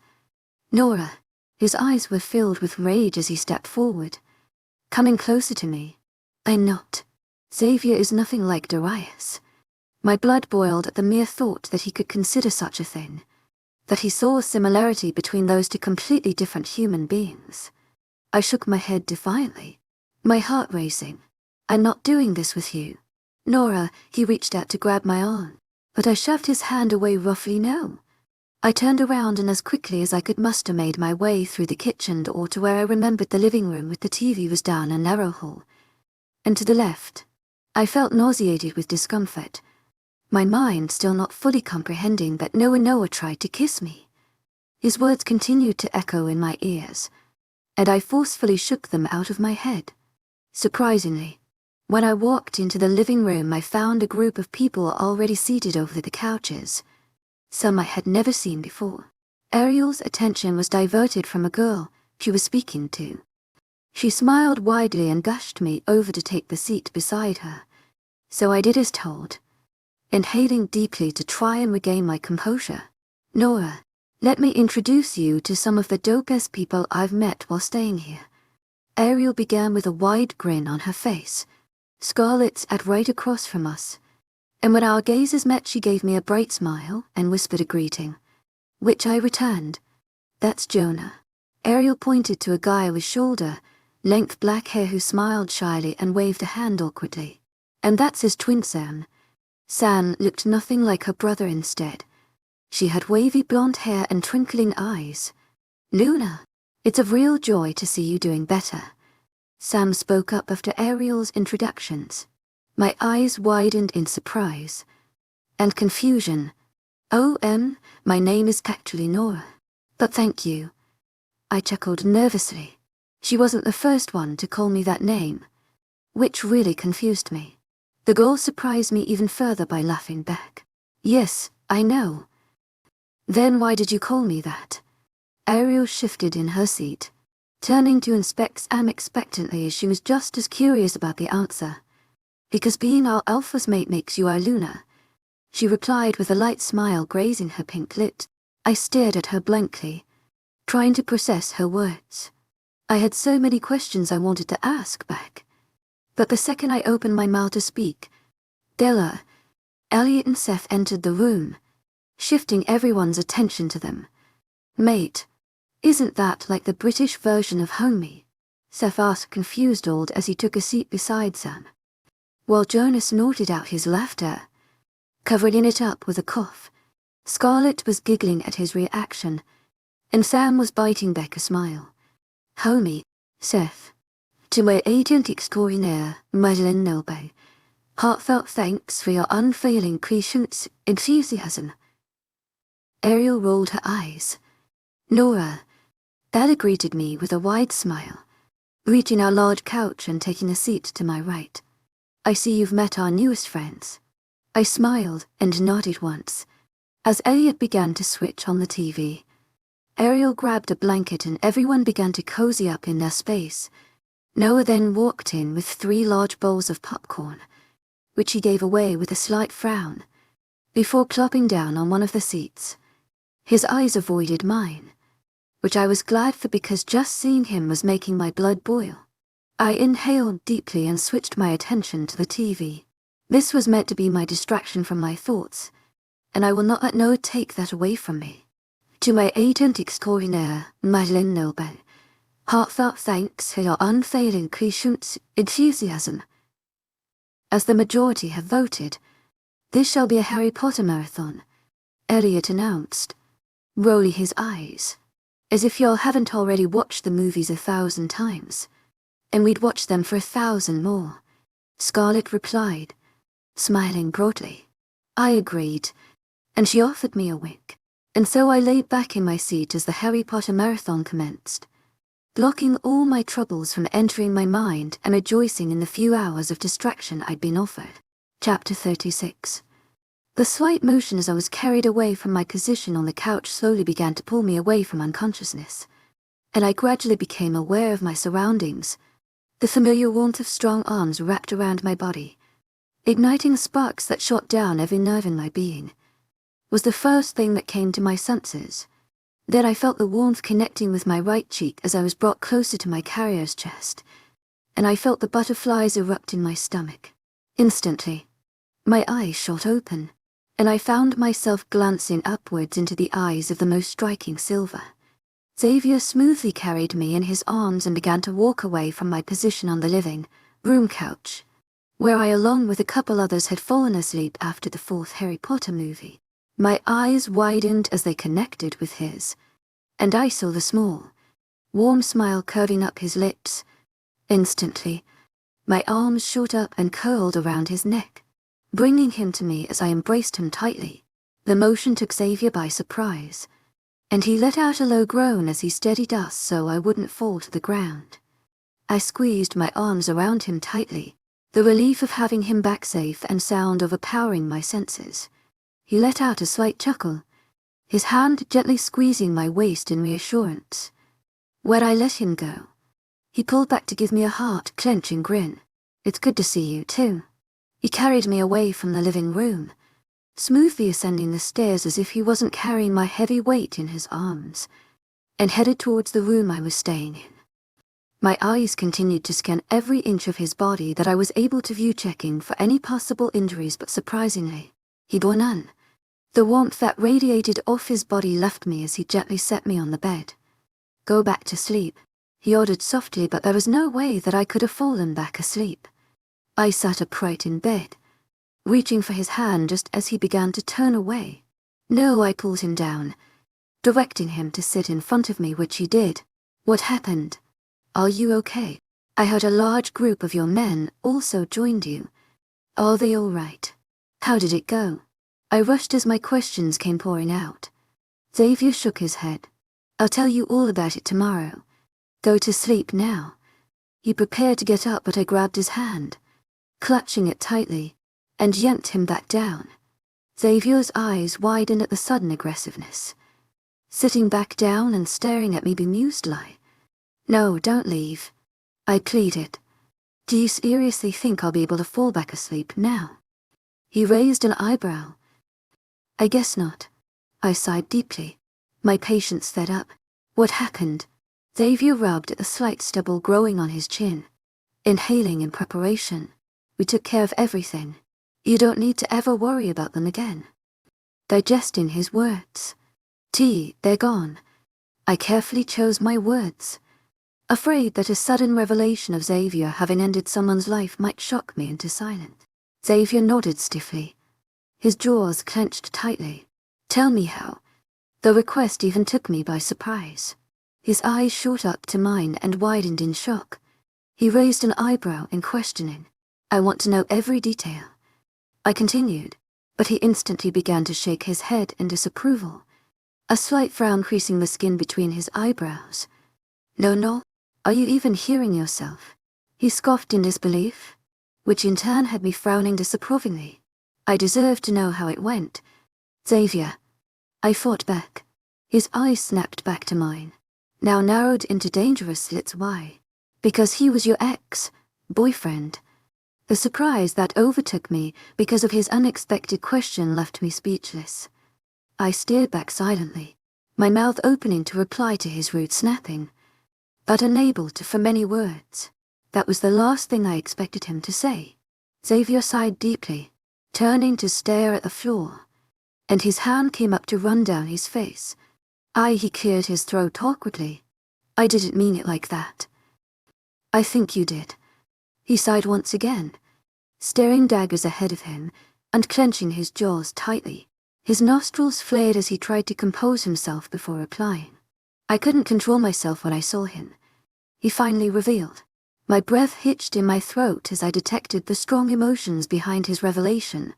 Nora, his eyes were filled with rage as he stepped forward, coming closer to me. I'm not. Xavier is nothing like Darius. My blood boiled at the mere thought that he could consider such a thing, that he saw a similarity between those two completely different human beings. I shook my head defiantly, my heart racing. I'm not doing this with you. Nora, he reached out to grab my arm, but I shoved his hand away roughly. No. I turned around and as quickly as I could muster made my way through the kitchen door to where I remembered the living room with the TV was down a narrow hall. And to the left. I felt nauseated with discomfort, my mind still not fully comprehending that Noah tried to kiss me. His words continued to echo in my ears, and I forcefully shook them out of my head. Surprisingly, when I walked into the living room, I found a group of people already seated over the couches, some I had never seen before. Ariel's attention was diverted from a girl she was speaking to. She smiled widely and gushed me over to take the seat beside her, so I did as told, inhaling deeply to try and regain my composure. Nora, let me introduce you to some of the dopest people I've met while staying here. Ariel began with a wide grin on her face. Scarlet sat right across from us, and when our gazes met she gave me a bright smile and whispered a greeting, which I returned. That's Jonah. Ariel pointed to a guy with shoulder-length black hair who smiled shyly and waved a hand awkwardly. And that's his twin Sam. Sam looked nothing like her brother instead. She had wavy blonde hair and twinkling eyes. Luna, it's a real joy to see you doing better. Sam spoke up after Ariel's introductions. My eyes widened in surprise and confusion. My name is actually Nora. But thank you. I chuckled nervously. She wasn't the first one to call me that name, which really confused me. The girl surprised me even further by laughing back. Yes, I know. Then why did you call me that? Ariel shifted in her seat, turning to inspect Sam expectantly as she was just as curious about the answer. Because being our alpha's mate makes you our Luna, she replied with a light smile grazing her pink lip. I stared at her blankly, trying to process her words. I had so many questions I wanted to ask back. But the second I opened my mouth to speak, Della, Elliot and Seth entered the room, shifting everyone's attention to them. Mate, isn't that like the British version of homie? Seth asked confused as he took a seat beside Sam, while Jonah snorted out his laughter, covering it up with a cough. Scarlett was giggling at his reaction, and Sam was biting back a smile. Homie, Seth. To my agent extraordinaire, Madeleine Nelby, heartfelt thanks for your unfailing patience and enthusiasm. Ariel rolled her eyes. Nora, Dada greeted me with a wide smile, reaching our large couch and taking a seat to my right. I see you've met our newest friends. I smiled and nodded once, as Elliot began to switch on the TV. Ariel grabbed a blanket and everyone began to cozy up in their space. Noah then walked in with 3 large bowls of popcorn which he gave away with a slight frown, before plopping down on one of the seats. His eyes avoided mine, which I was glad for because just seeing him was making my blood boil. I inhaled deeply and switched my attention to the TV. This was meant to be my distraction from my thoughts, and I will not let Noah take that away from me. To my agent extraordinaire, Madeleine Noble, heartfelt thanks for your unfailing patience, enthusiasm. As the majority have voted, this shall be a Harry Potter marathon, Elliot announced, rolling his eyes, as if y'all haven't already watched the movies 1,000 times, and we'd watch them for 1,000 more. Scarlett replied, smiling broadly. I agreed, and she offered me a wink, and so I laid back in my seat as the Harry Potter marathon commenced, blocking all my troubles from entering my mind and rejoicing in the few hours of distraction I'd been offered. Chapter 36. The slight motion as I was carried away from my position on the couch slowly began to pull me away from unconsciousness, and I gradually became aware of my surroundings. The familiar warmth of strong arms wrapped around my body, igniting sparks that shot down every nerve in my being, was the first thing that came to my senses. Then I felt the warmth connecting with my right cheek as I was brought closer to my carrier's chest, and I felt the butterflies erupt in my stomach. Instantly, my eyes shot open, and I found myself glancing upwards into the eyes of the most striking silver. Xavier smoothly carried me in his arms and began to walk away from my position on the living room couch, where I along with a couple others had fallen asleep after the 4th Harry Potter movie. My eyes widened as they connected with his, and I saw the small, warm smile curving up his lips. Instantly, my arms shot up and curled around his neck, bringing him to me as I embraced him tightly. The motion took Xavier by surprise, and he let out a low groan as he steadied us so I wouldn't fall to the ground. I squeezed my arms around him tightly, the relief of having him back safe and sound overpowering my senses. He let out a slight chuckle, his hand gently squeezing my waist in reassurance. When I let him go, he pulled back to give me a heart-clenching grin. It's good to see you, too. He carried me away from the living room, smoothly ascending the stairs as if he wasn't carrying my heavy weight in his arms, and headed towards the room I was staying in. My eyes continued to scan every inch of his body that I was able to view, checking for any possible injuries, but surprisingly, he bore none. The warmth that radiated off his body left me as he gently set me on the bed. Go back to sleep, he ordered softly, but there was no way that I could have fallen back asleep. I sat upright in bed, reaching for his hand just as he began to turn away. No, I pulled him down, directing him to sit in front of me, which he did. What happened? Are you okay? I heard a large group of your men also joined you. Are they all right? How did it go? I rushed as my questions came pouring out. Xavier shook his head. I'll tell you all about it tomorrow. Go to sleep now. He prepared to get up, but I grabbed his hand, clutching it tightly, and yanked him back down. Xavier's eyes widened at the sudden aggressiveness, sitting back down and staring at me bemusedly. No, don't leave, I pleaded. Do you seriously think I'll be able to fall back asleep now? He raised an eyebrow. I guess not. I sighed deeply, my patience fed up. What happened? Xavier rubbed at the slight stubble growing on his chin, inhaling in preparation. We took care of everything. You don't need to ever worry about them again. Digesting his words. They're gone. I carefully chose my words, afraid that a sudden revelation of Xavier having ended someone's life might shock me into silence. Xavier nodded stiffly, his jaws clenched tightly. Tell me how. The request even took me by surprise. His eyes shot up to mine and widened in shock. He raised an eyebrow in questioning. I want to know every detail. I continued, but he instantly began to shake his head in disapproval, a slight frown creasing the skin between his eyebrows. No, are you even hearing yourself? He scoffed in disbelief, which in turn had me frowning disapprovingly. I deserved to know how it went. Xavier, I fought back. His eyes snapped back to mine, now narrowed into dangerous slits. Why? Because he was your ex-boyfriend. The surprise that overtook me because of his unexpected question left me speechless. I stared back silently, my mouth opening to reply to his rude snapping, but unable to form any words. That was the last thing I expected him to say. Xavier sighed deeply, turning to stare at the floor, and his hand came up to run down his face. He cleared his throat awkwardly. I didn't mean it like that. I think you did. He sighed once again, staring daggers ahead of him and clenching his jaws tightly. His nostrils flared as he tried to compose himself before replying. I couldn't control myself when I saw him. He finally revealed. My breath hitched in my throat as I detected the strong emotions behind his revelation.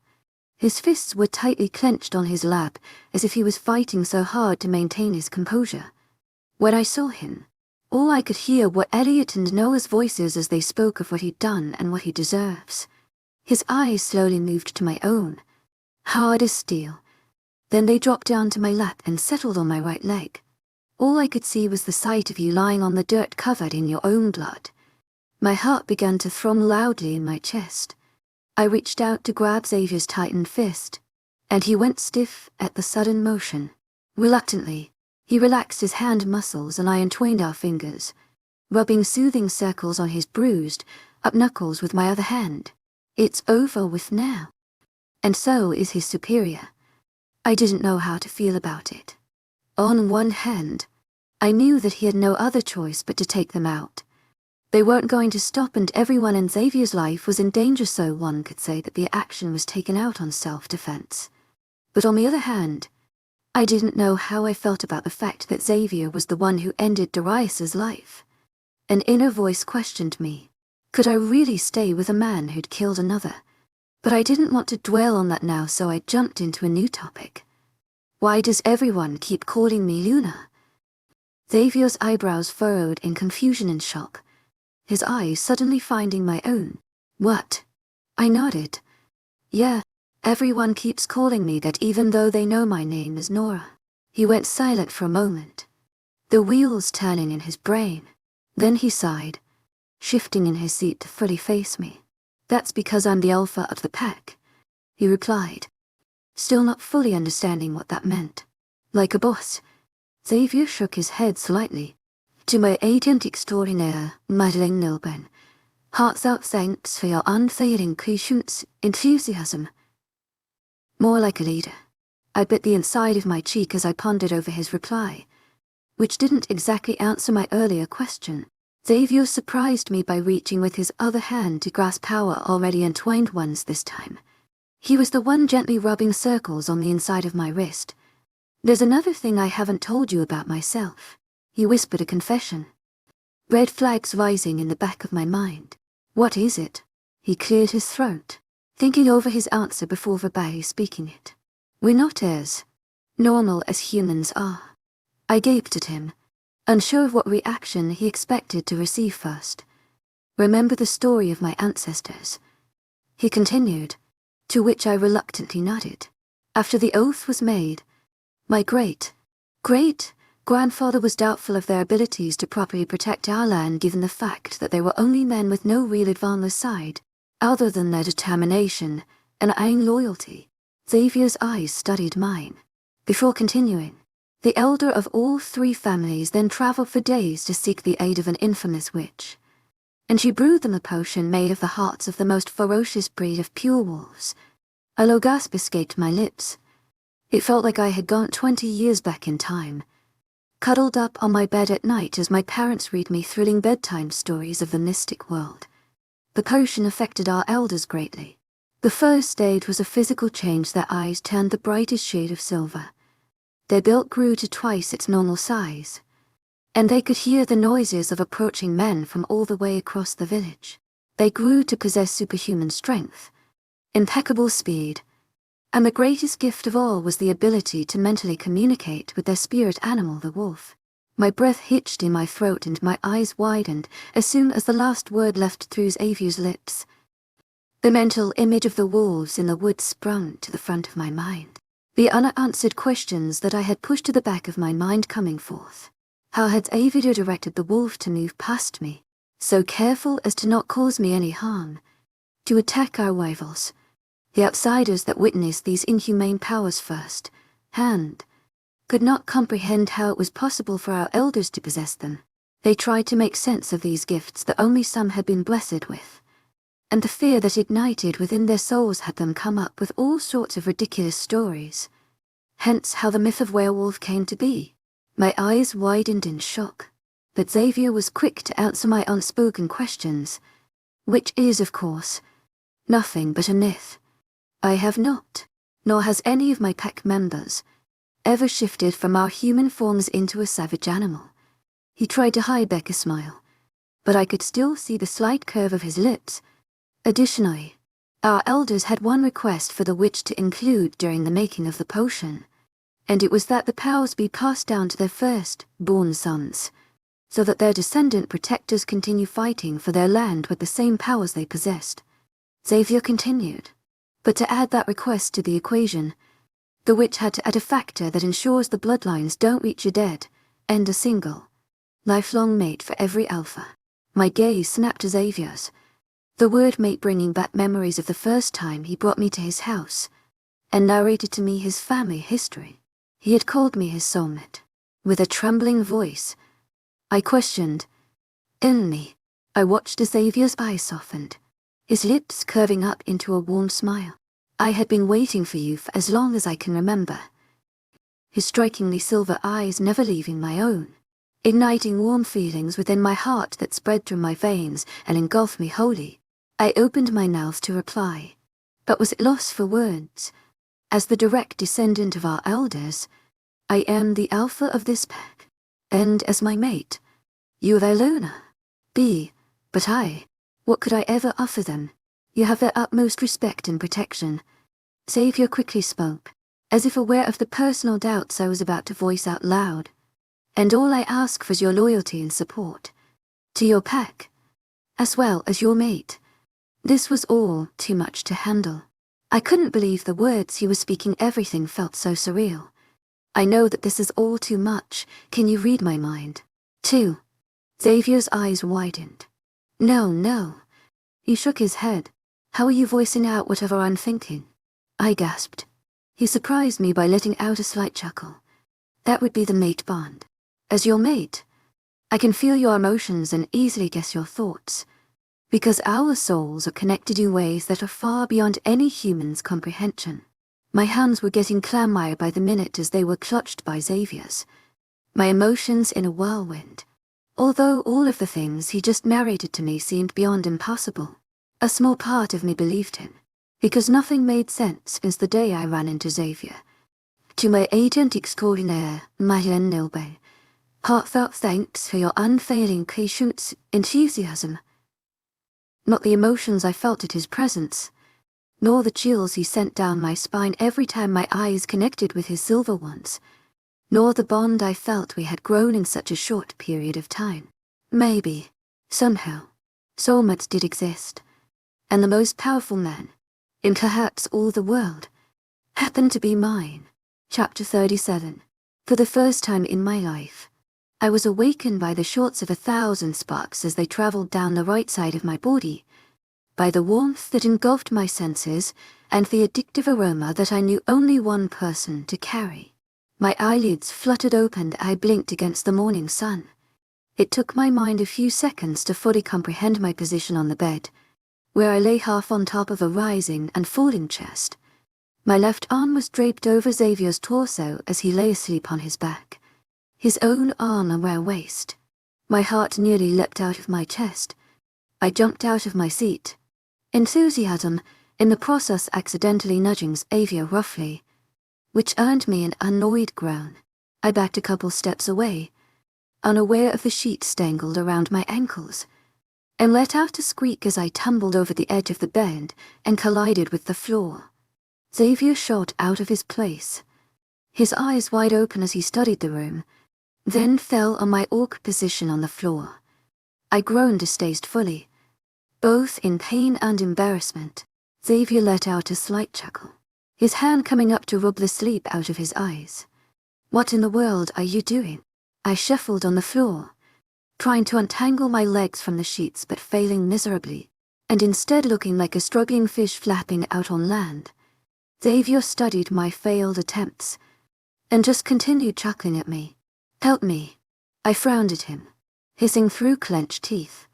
His fists were tightly clenched on his lap, as if he was fighting so hard to maintain his composure. When I saw him, all I could hear were Elliot and Noah's voices as they spoke of what he'd done and what he deserves. His eyes slowly moved to my own, hard as steel. Then they dropped down to my lap and settled on my right leg. All I could see was the sight of you lying on the dirt covered in your own blood. My heart began to thrum loudly in my chest. I reached out to grab Xavier's tightened fist, and he went stiff at the sudden motion. Reluctantly, he relaxed his hand muscles and I entwined our fingers, rubbing soothing circles on his bruised, up knuckles with my other hand. It's over with now. And so is his superior. I didn't know how to feel about it. On one hand, I knew that he had no other choice but to take them out. They weren't going to stop and everyone in Xavier's life was in danger, so one could say that the action was taken out on self-defense. But on the other hand, I didn't know how I felt about the fact that Xavier was the one who ended Darius's life. An inner voice questioned me. Could I really stay with a man who'd killed another? But I didn't want to dwell on that now, so I jumped into a new topic. Why does everyone keep calling me Luna? Xavier's eyebrows furrowed in confusion and shock, his eyes suddenly finding my own. What? I nodded. Yeah, everyone keeps calling me that even though they know my name is Nora. He went silent for a moment, the wheels turning in his brain. Then he sighed, shifting in his seat to fully face me. That's because I'm the alpha of the pack, he replied, still not fully understanding what that meant. Like a boss. Xavier shook his head slightly. To my agent extraordinaire, Madeleine Nilben, heartfelt thanks for your unfailing patience, enthusiasm. More like a leader. I bit the inside of my cheek as I pondered over his reply, which didn't exactly answer my earlier question. Xavier surprised me by reaching with his other hand to grasp power already entwined ones this time. He was the one gently rubbing circles on the inside of my wrist. There's another thing I haven't told you about myself. He whispered a confession. Red flags rising in the back of my mind. What is it? He cleared his throat, thinking over his answer before verbally speaking it. We're not as normal as humans are. I gaped at him, unsure of what reaction he expected to receive first. Remember the story of my ancestors? He continued, to which I reluctantly nodded. After the oath was made, my great-grandfather was doubtful of their abilities to properly protect our land, given the fact that they were only men with no real advantage side, other than their determination and iron loyalty. Xavier's eyes studied mine. Before continuing, the elder of all three families then traveled for days to seek the aid of an infamous witch, and she brewed them a potion made of the hearts of the most ferocious breed of pure wolves. A low gasp escaped my lips. It felt like I had gone 20 years back in time, cuddled up on my bed at night as my parents read me thrilling bedtime stories of the mystic world. The potion affected our elders greatly. The first stage was a physical change. Their eyes turned the brightest shade of silver. Their build grew to twice its normal size, and they could hear the noises of approaching men from all the way across the village. They grew to possess superhuman strength, impeccable speed, and the greatest gift of all was the ability to mentally communicate with their spirit animal, the wolf. My breath hitched in my throat and my eyes widened as soon as the last word left through Xavier's lips. The mental image of the wolves in the woods sprung to the front of my mind. The unanswered questions that I had pushed to the back of my mind coming forth. How had Xavier directed the wolf to move past me, so careful as to not cause me any harm? to attack our rivals, the outsiders that witnessed these inhumane powers first hand, could not comprehend how it was possible for our elders to possess them. They tried to make sense of these gifts that only some had been blessed with, and the fear that ignited within their souls had them come up with all sorts of ridiculous stories. Hence how the myth of werewolf came to be. My eyes widened in shock, but Xavier was quick to answer my unspoken questions, which is, of course, nothing but a myth. I have not, nor has any of my pack members, ever shifted from our human forms into a savage animal. He tried to hide back a smile, but I could still see the slight curve of his lips. Additionally, our elders had one request for the witch to include during the making of the potion, and it was that the powers be passed down to their first-born sons, so that their descendant protectors continue fighting for their land with the same powers they possessed. Xavier continued. But to add that request to the equation, the witch had to add a factor that ensures the bloodlines don't reach a dead and a single, lifelong mate for every alpha. My gaze snapped to Xavier's, the word mate bringing back memories of the first time he brought me to his house and narrated to me his family history. He had called me his soulmate. With a trembling voice, I questioned, "Ilni?" I watched as Xavier's eyes softened, his lips curving up into a warm smile. "I had been waiting for you for as long as I can remember." His strikingly silver eyes never leaving my own, igniting warm feelings within my heart that spread through my veins and engulfed me wholly. I opened my mouth to reply, but was at loss for words. As the direct descendant of our elders, I am the alpha of this pack, and as my mate, you are their learner. But what could I ever offer them? You have their utmost respect and protection. Xavier quickly spoke, as if aware of the personal doubts I was about to voice out loud. And all I ask for is your loyalty and support. To your pack, as well as your mate. This was all too much to handle. I couldn't believe the words he was speaking. Everything felt so surreal. I know that this is all too much. Can you read my mind? 2. Xavier's eyes widened. No. He shook his head. How are you voicing out whatever I'm thinking? I gasped. He surprised me by letting out a slight chuckle. That would be the mate bond. As your mate, I can feel your emotions and easily guess your thoughts, because our souls are connected in ways that are far beyond any human's comprehension. My hands were getting clammier by the minute as they were clutched by Xavier's, my emotions in a whirlwind. Although all of the things he just narrated to me seemed beyond impossible, a small part of me believed him, because nothing made sense since the day I ran into Xavier. To my agent extraordinaire, Marianne Nilbe, heartfelt thanks for your unfailing patience, enthusiasm. Not the emotions I felt at his presence, nor the chills he sent down my spine every time my eyes connected with his silver ones, nor the bond I felt we had grown in such a short period of time. Maybe, somehow, soulmates did exist, and the most powerful man, in perhaps all the world, happened to be mine. Chapter 37. For the first time in my life, I was awakened by the shorts of 1,000 sparks as they traveled down the right side of my body, by the warmth that engulfed my senses, and the addictive aroma that I knew only one person to carry. My eyelids fluttered open and I blinked against the morning sun. It took my mind a few seconds to fully comprehend my position on the bed, where I lay half on top of a rising and falling chest. My left arm was draped over Xavier's torso as he lay asleep on his back, his own arm around my waist. My heart nearly leapt out of my chest. I jumped out of my seat, enthusiasm in the process accidentally nudging Xavier roughly, which earned me an annoyed groan. I backed a couple steps away, unaware of the sheets tangled around my ankles, and let out a squeak as I tumbled over the edge of the bed and collided with the floor. Xavier shot out of his place, his eyes wide open as he studied the room, then fell on my awkward position on the floor. I groaned distastefully, both in pain and embarrassment. Xavier let out a slight chuckle, his hand coming up to rub the sleep out of his eyes. "What in the world are you doing?" I shuffled on the floor, trying to untangle my legs from the sheets but failing miserably. and instead looking like a struggling fish flapping out on land. Xavier studied my failed attempts, and just continued chuckling at me. "Help me." I frowned at him, hissing through clenched teeth.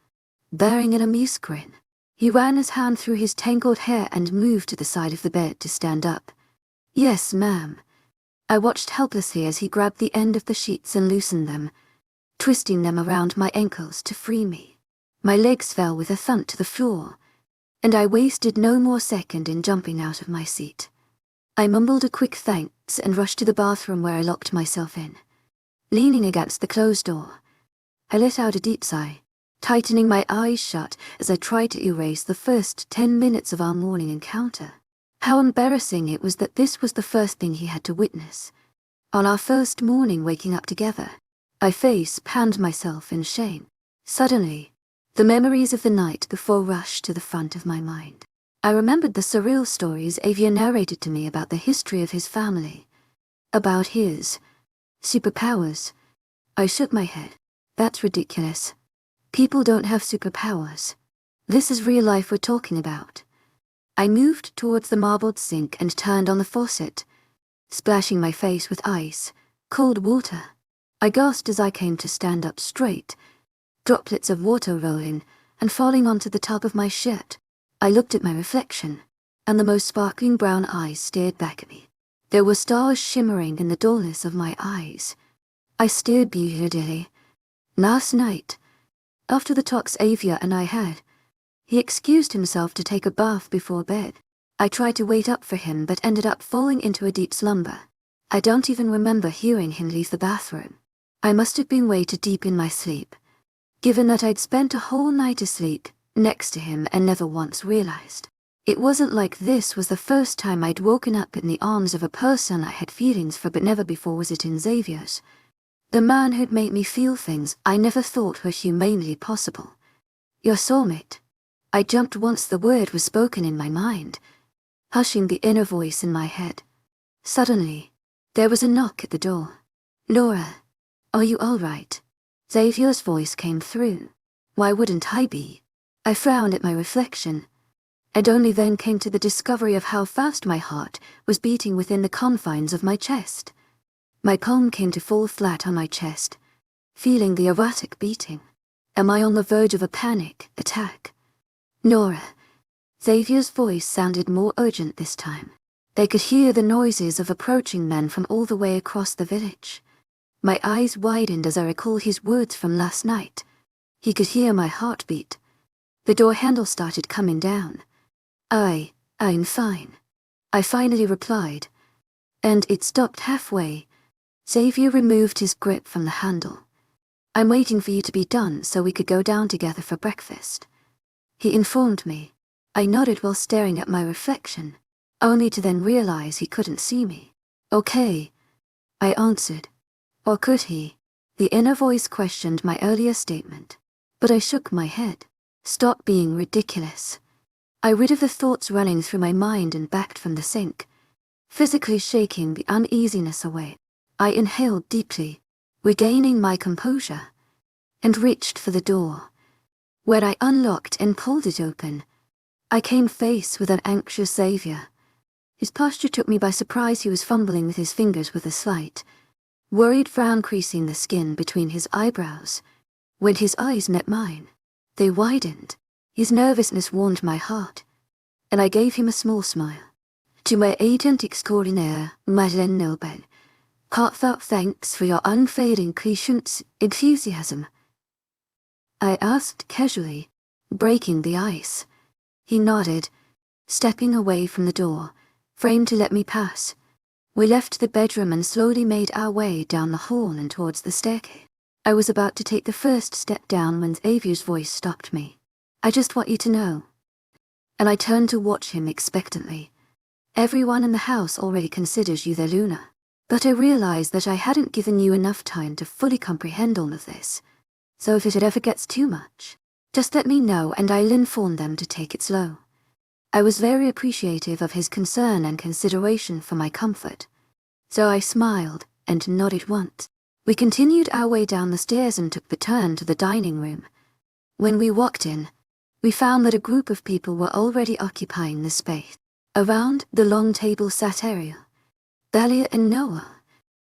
Bearing an amused grin, he ran his hand through his tangled hair and moved to the side of the bed to stand up. "Yes, ma'am." I watched helplessly as he grabbed the end of the sheets and loosened them, twisting them around my ankles to free me. My legs fell with a thump to the floor, and I wasted no more second in jumping out of my seat. I mumbled a quick thanks and rushed to the bathroom where I locked myself in. Leaning against the closed door, I let out a deep sigh, tightening my eyes shut as I tried to erase the first 10 minutes of our morning encounter. How embarrassing it was that this was the first thing he had to witness. On our first morning waking up together, I face-palmed myself in shame. Suddenly, the memories of the night before rushed to the front of my mind. I remembered the surreal stories Xavier narrated to me about the history of his family, about his superpowers. I shook my head. That's ridiculous. People don't have superpowers. This is real life we're talking about. I moved towards the marbled sink and turned on the faucet, splashing my face with ice, cold water. I gasped as I came to stand up straight, droplets of water rolling and falling onto the top of my shirt. I looked at my reflection, and the most sparkling brown eyes stared back at me. There were stars shimmering in the dullness of my eyes. I stared beardedly. Last night, after the talks Xavier and I had, he excused himself to take a bath before bed. I tried to wait up for him but ended up falling into a deep slumber. I don't even remember hearing him leave the bathroom. I must have been way too deep in my sleep, given that I'd spent a whole night asleep next to him and never once realized. It wasn't like this was the first time I'd woken up in the arms of a person I had feelings for, but never before was it in Xavier's. The man who'd made me feel things I never thought were humanely possible. Your soulmate. I jumped once the word was spoken in my mind, hushing the inner voice in my head. Suddenly, there was a knock at the door. "Laura, are you all right?" Xavier's voice came through. Why wouldn't I be? I frowned at my reflection, and only then came to the discovery of how fast my heart was beating within the confines of my chest. My palm came to fall flat on my chest, feeling the erratic beating. Am I on the verge of a panic attack? "Nora." Xavier's voice sounded more urgent this time. They could hear the noises of approaching men from all the way across the village. My eyes widened as I recalled his words from last night. He could hear my heartbeat. The door handle started coming down. I'm fine," I finally replied, and it stopped halfway. Xavier removed his grip from the handle. "I'm waiting for you to be done so we could go down together for breakfast," he informed me. I nodded while staring at my reflection, only to then realize he couldn't see me. "Okay," I answered. Or could he? The inner voice questioned my earlier statement, but I shook my head. Stop being ridiculous. I rid of the thoughts running through my mind and backed from the sink, physically shaking the uneasiness away. I inhaled deeply, regaining my composure, and reached for the door. When I unlocked and pulled it open, I came face with an anxious Xavier. His posture took me by surprise. He was fumbling with his fingers with a slight, worried frown creasing the skin between his eyebrows. When his eyes met mine, they widened. His nervousness warmed my heart, and I gave him a small smile. "To my agent extraordinaire, Madeleine Nobel, heartfelt thanks for your unfailing patience, enthusiasm," I asked casually, breaking the ice. He nodded, stepping away from the door, framed to let me pass. We left the bedroom and slowly made our way down the hall and towards the staircase. I was about to take the first step down when Xavier's voice stopped me. "I just want you to know." And I turned to watch him expectantly. "Everyone in the house already considers you their Luna, but I realized that I hadn't given you enough time to fully comprehend all of this. So if it ever gets too much, just let me know and I'll inform them to take it slow." I was very appreciative of his concern and consideration for my comfort, so I smiled and nodded once. We continued our way down the stairs and took the turn to the dining room. When we walked in, We found that a group of people were already occupying the space. Around the long table sat Ariel, Thalia and Noah,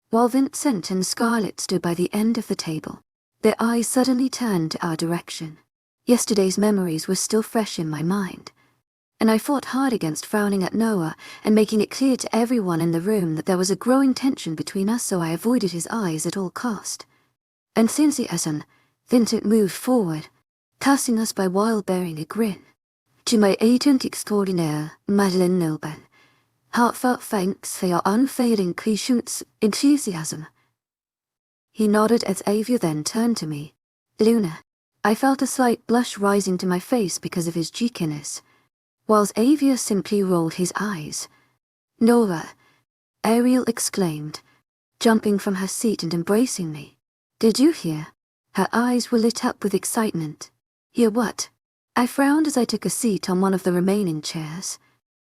while Vincent and Scarlett stood by the end of the table. Their eyes suddenly turned to our direction. Yesterday's memories were still fresh in my mind, and I fought hard against frowning at Noah and making it clear to everyone in the room that there was a growing tension between us, so I avoided his eyes at all cost. Enthusiasm, Vincent moved forward, passing us by while bearing a grin. To my agent extraordinaire, Madeleine Nilben, heartfelt thanks for your unfailing patience, enthusiasm. He nodded as Avia then turned to me. Luna. I felt a slight blush rising to my face because of his cheekiness, whilst Avia simply rolled his eyes. Nora, Ariel exclaimed, jumping from her seat and embracing me. Did you hear? Her eyes were lit up with excitement. Hear what? I frowned as I took a seat on one of the remaining chairs,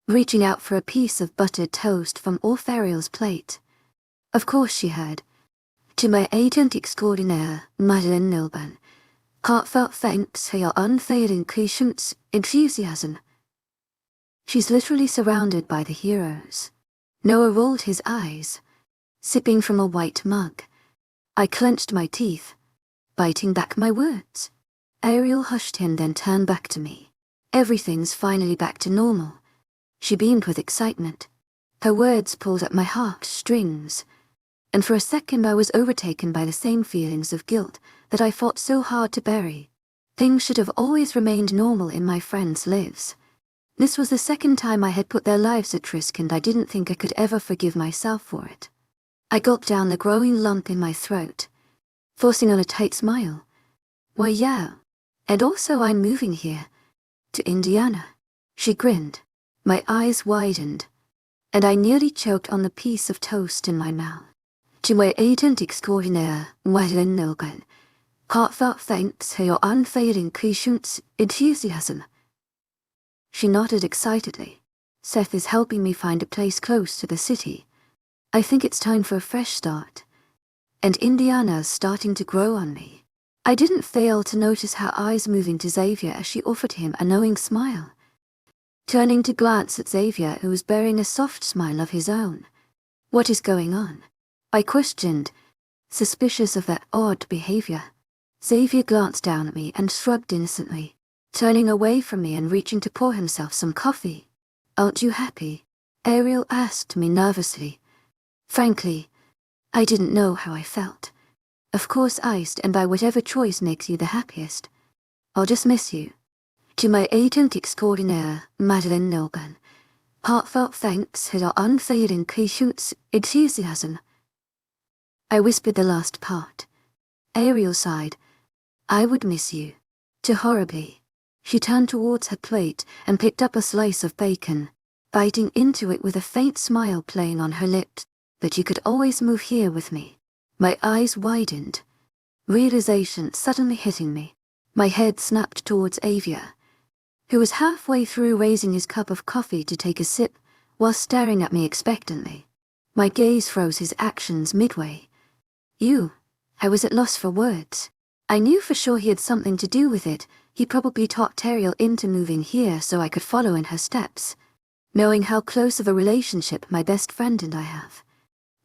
reaching out for a piece of buttered toast from off Ariel's plate. Of course she heard. To my agent extraordinaire, Madeleine Nilben, heartfelt thanks for your unfailing patience, enthusiasm. She's literally surrounded by the heroes. Noah rolled his eyes, sipping from a white mug. I clenched my teeth, biting back my words. Ariel hushed him, then turned back to me. Everything's finally back to normal. She beamed with excitement. Her words pulled at my heartstrings, and for a second I was overtaken by the same feelings of guilt that I fought so hard to bury. Things should have always remained normal in my friends' lives. This was the second time I had put their lives at risk, and I didn't think I could ever forgive myself for it. I gulped down the growing lump in my throat, forcing on a tight smile. Why, yeah. And also I'm moving here, to Indiana. She grinned. My eyes widened, and I nearly choked on the piece of toast in my mouth. To my agent extraordinaire, Madeleine Nilben, heartfelt thanks for your unfailing patience, enthusiasm. She nodded excitedly. Seth is helping me find a place close to the city. I think it's time for a fresh start. And Indiana's starting to grow on me. I didn't fail to notice her eyes moving to Xavier as she offered him a knowing smile. Turning to glance at Xavier, who was bearing a soft smile of his own. What is going on? I questioned, suspicious of their odd behavior. Xavier glanced down at me and shrugged innocently, turning away from me and reaching to pour himself some coffee. Aren't you happy? Ariel asked me nervously. Frankly, I didn't know how I felt. Of course iced, and by whatever choice makes you the happiest. I'll just miss you. To my agent extraordinaire, Madeleine Nilben, heartfelt thanks for your unfailing patience, enthusiasm. I whispered the last part. Ariel sighed. I would miss you. Too horribly. She turned towards her plate and picked up a slice of bacon, biting into it with a faint smile playing on her lips. But you could always move here with me. My eyes widened, realization suddenly hitting me. My head snapped towards Avia, who was halfway through raising his cup of coffee to take a sip while staring at me expectantly. My gaze froze his actions midway. You. I was at loss for words. I knew for sure he had something to do with it. He probably talked Ariel into moving here so I could follow in her steps, knowing how close of a relationship my best friend and I have.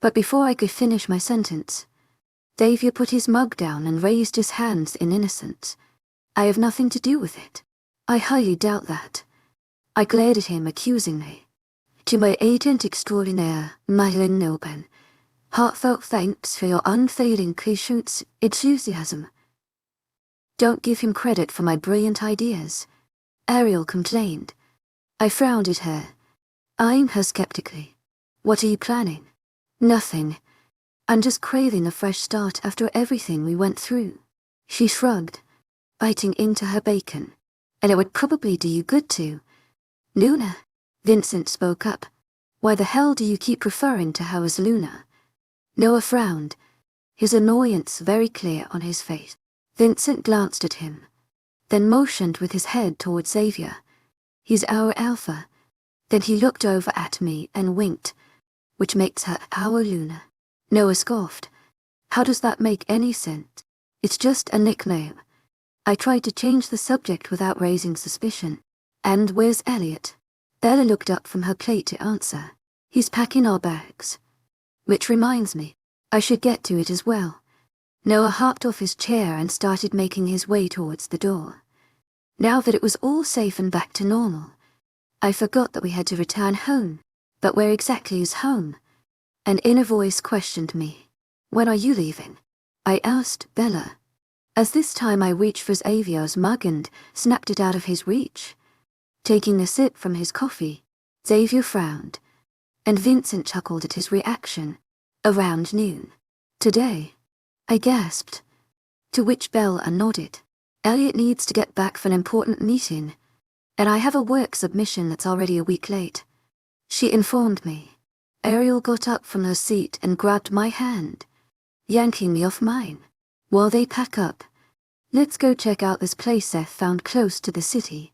But before I could finish my sentence, Xavier put his mug down and raised his hands in innocence. I have nothing to do with it. I highly doubt that. I glared at him accusingly. To my agent extraordinaire, Madeleine Nilben, heartfelt thanks for your unfailing patience, enthusiasm. Don't give him credit for my brilliant ideas, Ariel complained. I frowned at her, eyeing her skeptically. What are you planning? Nothing. I'm just craving a fresh start after everything we went through. She shrugged, biting into her bacon. And it would probably do you good too. Luna, Vincent spoke up. Why the hell do you keep referring to her as Luna? Noah frowned, his annoyance very clear on his face. Vincent glanced at him, then motioned with his head towards Xavier. He's our alpha. Then he looked over at me and winked, which makes her our Luna. Noah scoffed. How does that make any sense? It's just a nickname. I tried to change the subject without raising suspicion. And where's Elliot? Bella looked up from her plate to answer. He's packing our bags. Which reminds me, I should get to it as well. Noah hopped off his chair and started making his way towards the door. Now that it was all safe and back to normal, I forgot that we had to return home. But where exactly is home? An inner voice questioned me. When are you leaving? I asked Bella. As this time I reached for Xavier's mug and snapped it out of his reach. Taking a sip from his coffee, Xavier frowned, and Vincent chuckled at his reaction. Around noon. Today, I gasped, to which Bella nodded. Elliot needs to get back for an important meeting, and I have a work submission that's already a week late. She informed me. Ariel got up from her seat and grabbed my hand, yanking me off mine. While they pack up, let's go check out this place Seth found close to the city.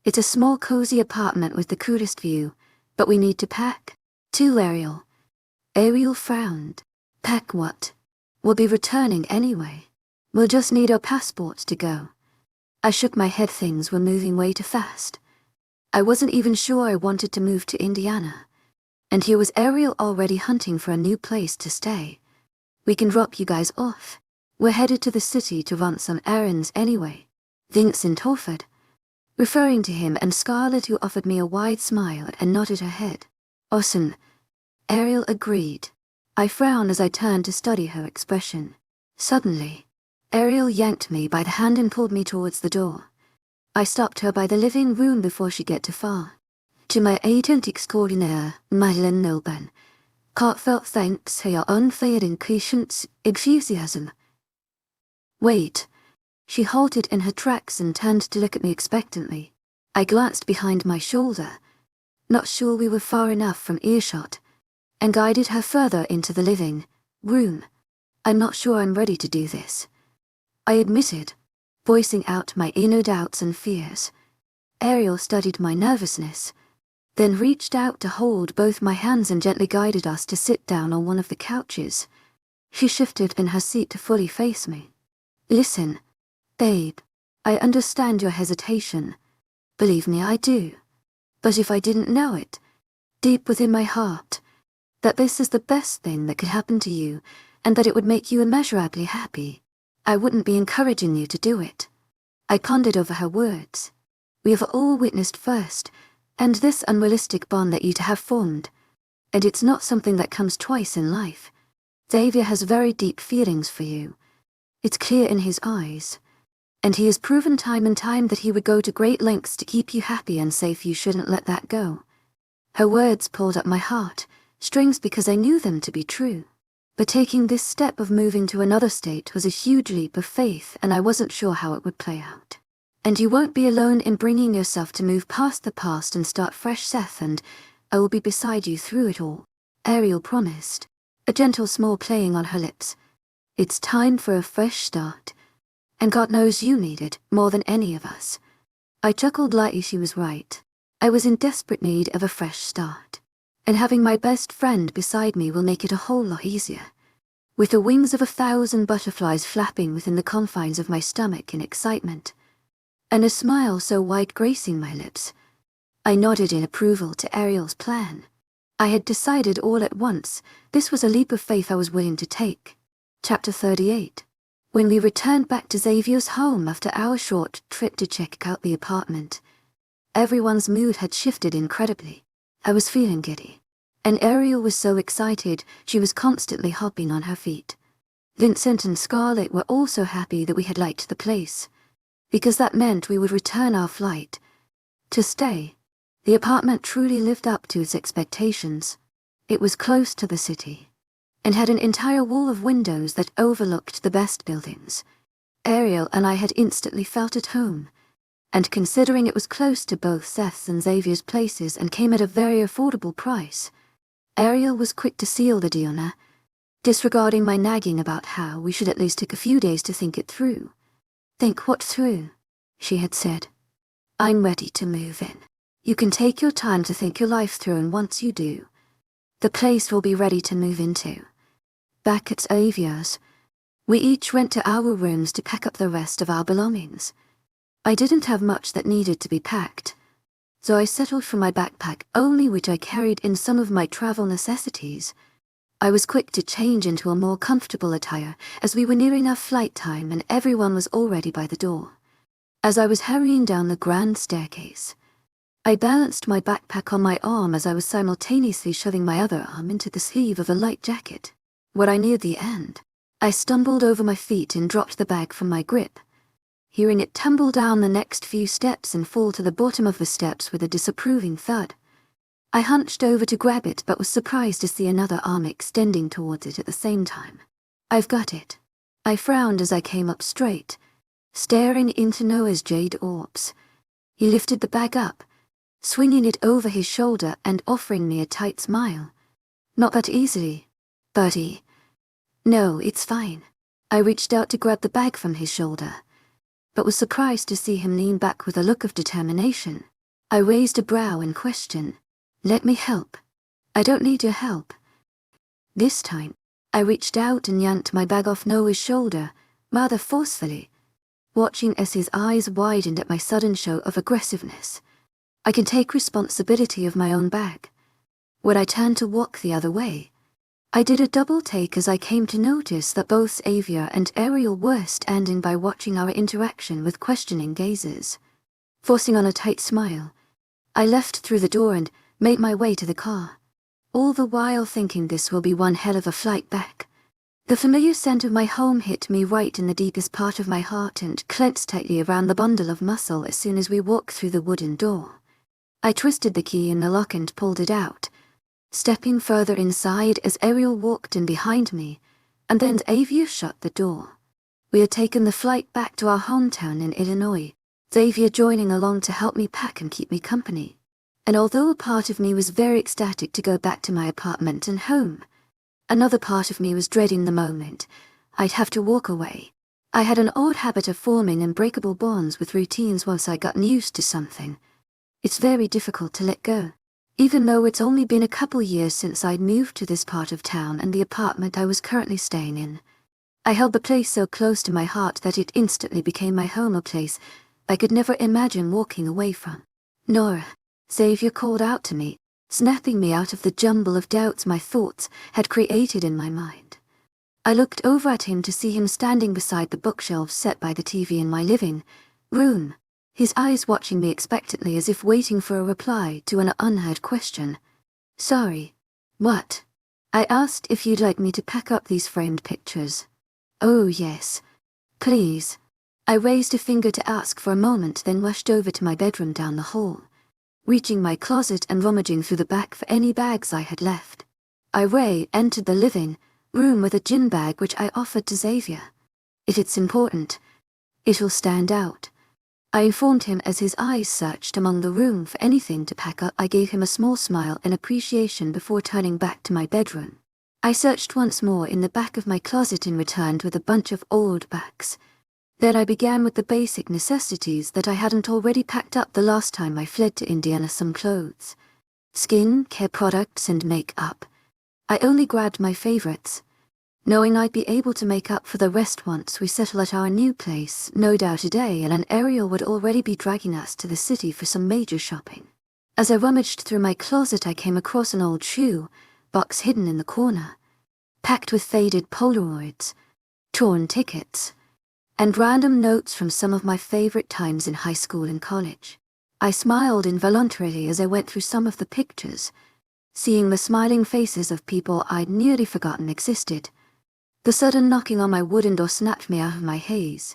It's a small cozy apartment with the coolest view, but we need to pack. To Ariel. Ariel frowned. Pack what? We'll be returning anyway. We'll just need our passports to go. I shook my head. Things were moving way too fast. I wasn't even sure I wanted to move to Indiana. And here was Ariel already hunting for a new place to stay. We can drop you guys off. We're headed to the city to run some errands anyway. Vincent offered, referring to him and Scarlett, who offered me a wide smile and nodded her head. Awesome. Ariel agreed. I frowned as I turned to study her expression. Suddenly, Ariel yanked me by the hand and pulled me towards the door. I stopped her by the living room before she got too far. To my agent extraordinaire, Madeleine Milburn, heartfelt thanks for your unfailing patience, enthusiasm. Wait. She halted in her tracks and turned to look at me expectantly. I glanced behind my shoulder, not sure we were far enough from earshot, and guided her further into the living room. I'm not sure I'm ready to do this, I admitted, voicing out my inner doubts and fears. Ariel studied my nervousness, then reached out to hold both my hands and gently guided us to sit down on one of the couches. She shifted in her seat to fully face me. Listen, babe, I understand your hesitation. Believe me, I do. But if I didn't know it, deep within my heart, that this is the best thing that could happen to you, and that it would make you immeasurably happy, I wouldn't be encouraging you to do it. I pondered over her words. We have all witnessed first, and this unrealistic bond that you two have formed, and it's not something that comes twice in life. Xavier has very deep feelings for you. It's clear in his eyes, and he has proven time and time that he would go to great lengths to keep you happy and safe. You shouldn't let that go. Her words pulled at my heart strings because I knew them to be true. But taking this step of moving to another state was a huge leap of faith, and I wasn't sure how it would play out. And you won't be alone in bringing yourself to move past the past and start fresh, Seth, and I will be beside you through it all, Ariel promised, a gentle smile playing on her lips. It's time for a fresh start, and God knows you need it more than any of us. I chuckled lightly. She was right. I was in desperate need of a fresh start, and having my best friend beside me will make it a whole lot easier. With the wings of 1,000 butterflies flapping within the confines of my stomach in excitement, and a smile so wide gracing my lips, I nodded in approval to Ariel's plan. I had decided all at once this was a leap of faith I was willing to take. Chapter 38. When we returned back to Xavier's home after our short trip to check out the apartment, everyone's mood had shifted incredibly. I was feeling giddy, and Ariel was so excited she was constantly hopping on her feet. Vincent and Scarlett were also happy that we had liked the place, because that meant we would return our flight to stay. The apartment truly lived up to its expectations. It was close to the city, and had an entire wall of windows that overlooked the best buildings. Ariel and I had instantly felt at home, and considering it was close to both Seth's and Xavier's places and came at a very affordable price, Ariel was quick to seal the deal, disregarding my nagging about how we should at least take a few days to think it through. Think what through? She had said. I'm ready to move in. You can take your time to think your life through, and once you do, the place will be ready to move into. Back at Xavier's, We each went to our rooms to pack up the rest of our belongings. I didn't have much that needed to be packed, so I settled for my backpack only, which I carried in some of my travel necessities. I was quick to change into a more comfortable attire as we were nearing our flight time and everyone was already by the door. As I was hurrying down the grand staircase, I balanced my backpack on my arm as I was simultaneously shoving my other arm into the sleeve of a light jacket. When I neared the end, I stumbled over my feet and dropped the bag from my grip, hearing it tumble down the next few steps and fall to the bottom of the steps with a disapproving thud. I hunched over to grab it but was surprised to see another arm extending towards it at the same time. "I've got it." I frowned as I came up straight, staring into Noah's jade orbs. He lifted the bag up, swinging it over his shoulder and offering me a tight smile. "Not that easily, buddy." "No, it's fine." I reached out to grab the bag from his shoulder, but was surprised to see him lean back with a look of determination. I raised a brow in question. "Let me help." "I don't need your help." This time, I reached out and yanked my bag off Noah's shoulder, rather forcefully, watching as his eyes widened at my sudden show of aggressiveness. "I can take responsibility of my own bag." When I turned to walk the other way, I did a double take as I came to notice that both Xavier and Ariel were standing by, watching our interaction with questioning gazes. Forcing on a tight smile, I left through the door and made my way to the car, all the while thinking this will be one hell of a flight back. The familiar scent of my home hit me right in the deepest part of my heart and clenched tightly around the bundle of muscle as soon as we walked through the wooden door. I twisted the key in the lock and pulled it out, stepping further inside as Ariel walked in behind me, and then Xavier shut the door. We had taken the flight back to our hometown in Illinois, Xavier joining along to help me pack and keep me company. And although a part of me was very ecstatic to go back to my apartment and home, another part of me was dreading the moment I'd have to walk away. I had an odd habit of forming unbreakable bonds with routines once I got used to something. It's very difficult to let go. Even though it's only been a couple years since I'd moved to this part of town and the apartment I was currently staying in, I held the place so close to my heart that it instantly became my home, a place I could never imagine walking away from. "Nora," Xavier called out to me, snapping me out of the jumble of doubts my thoughts had created in my mind. I looked over at him to see him standing beside the bookshelves set by the TV in my living room, his eyes watching me expectantly as if waiting for a reply to an unheard question. "Sorry. What?" I asked. "If you'd like me to pack up these framed pictures." "Oh yes. Please." I raised a finger to ask for a moment, then rushed over to my bedroom down the hall, reaching my closet and rummaging through the back for any bags I had left. I entered the living room with a gin bag which I offered to Xavier. "If it's important, it'll stand out," I informed him as his eyes searched among the room for anything to pack up. I gave him a small smile in appreciation before turning back to my bedroom. I searched once more in the back of my closet and returned with a bunch of old bags. Then I began with the basic necessities that I hadn't already packed up the last time I fled to Indiana: some clothes, skin care products, and makeup. I only grabbed my favorites, knowing I'd be able to make up for the rest once we settle at our new place. No doubt today and Ariel would already be dragging us to the city for some major shopping. As I rummaged through my closet, I came across an old shoe box hidden in the corner, packed with faded Polaroids, torn tickets, and random notes from some of my favorite times in high school and college. I smiled involuntarily as I went through some of the pictures, seeing the smiling faces of people I'd nearly forgotten existed. The sudden knocking on my wooden door snapped me out of my haze,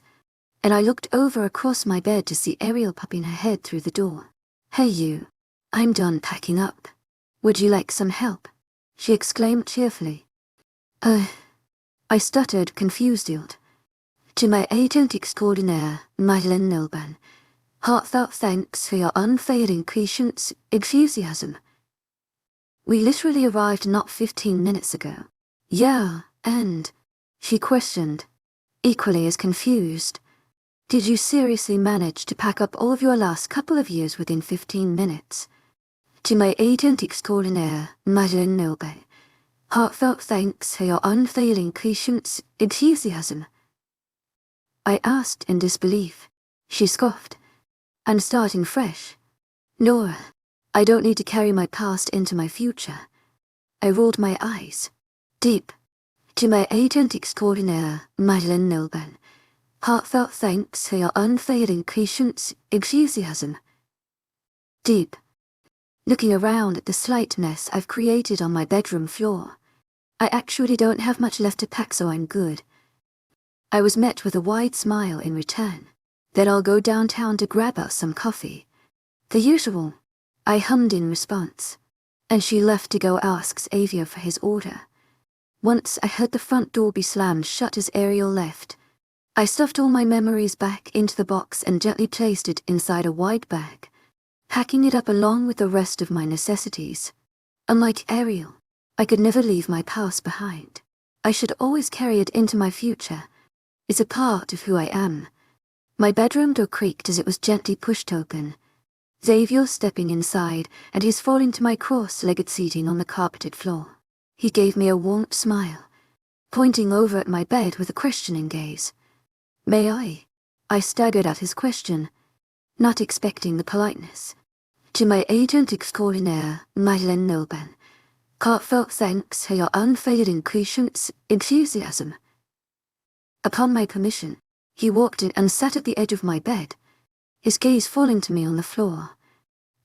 and I looked over across my bed to see Ariel popping her head through the door. "Hey you, I'm done packing up. Would you like some help?" she exclaimed cheerfully. I stuttered, confused. "To my agent extraordinaire, Madeleine Nilban, heartfelt thanks for your unfailing patience, enthusiasm. We literally arrived not 15 minutes ago." "Yeah, and?" she questioned, equally as confused. "Did you seriously manage to pack up all of your last couple of years within 15 minutes? To my agent extraordinaire, Madeleine Nilban, Heartfelt thanks for your unfailing patience, enthusiasm. I asked in disbelief. She scoffed. I'm starting fresh. Nora, I don't need to carry my past into my future. I rolled my eyes. Deep. To my agent extraordinaire, Madeleine Nilben. Heartfelt thanks for your unfailing patience, enthusiasm. Deep. Looking around at the slight mess I've created on my bedroom floor. I actually don't have much left to pack, so I'm good. I was met with a wide smile in return. Then I'll go downtown to grab us some coffee. The usual, I hummed in response. And she left to go ask Xavier for his order. Once I heard the front door be slammed shut as Ariel left. I stuffed all my memories back into the box and gently placed it inside a wide bag, packing it up along with the rest of my necessities. Unlike Ariel, I could never leave my past behind. I should always carry it into my future. It's a part of who I am. My bedroom door creaked as it was gently pushed open. Xavier stepping inside, and he's falling to my cross-legged seating on the carpeted floor. He gave me a warm smile, pointing over at my bed with a questioning gaze. May I? I staggered at his question, not expecting the politeness. To my agent extraordinaire, Madeleine Nilben. Heartfelt thanks for your unfailing patience, enthusiasm. Upon my permission, he walked in and sat at the edge of my bed, his gaze falling to me on the floor.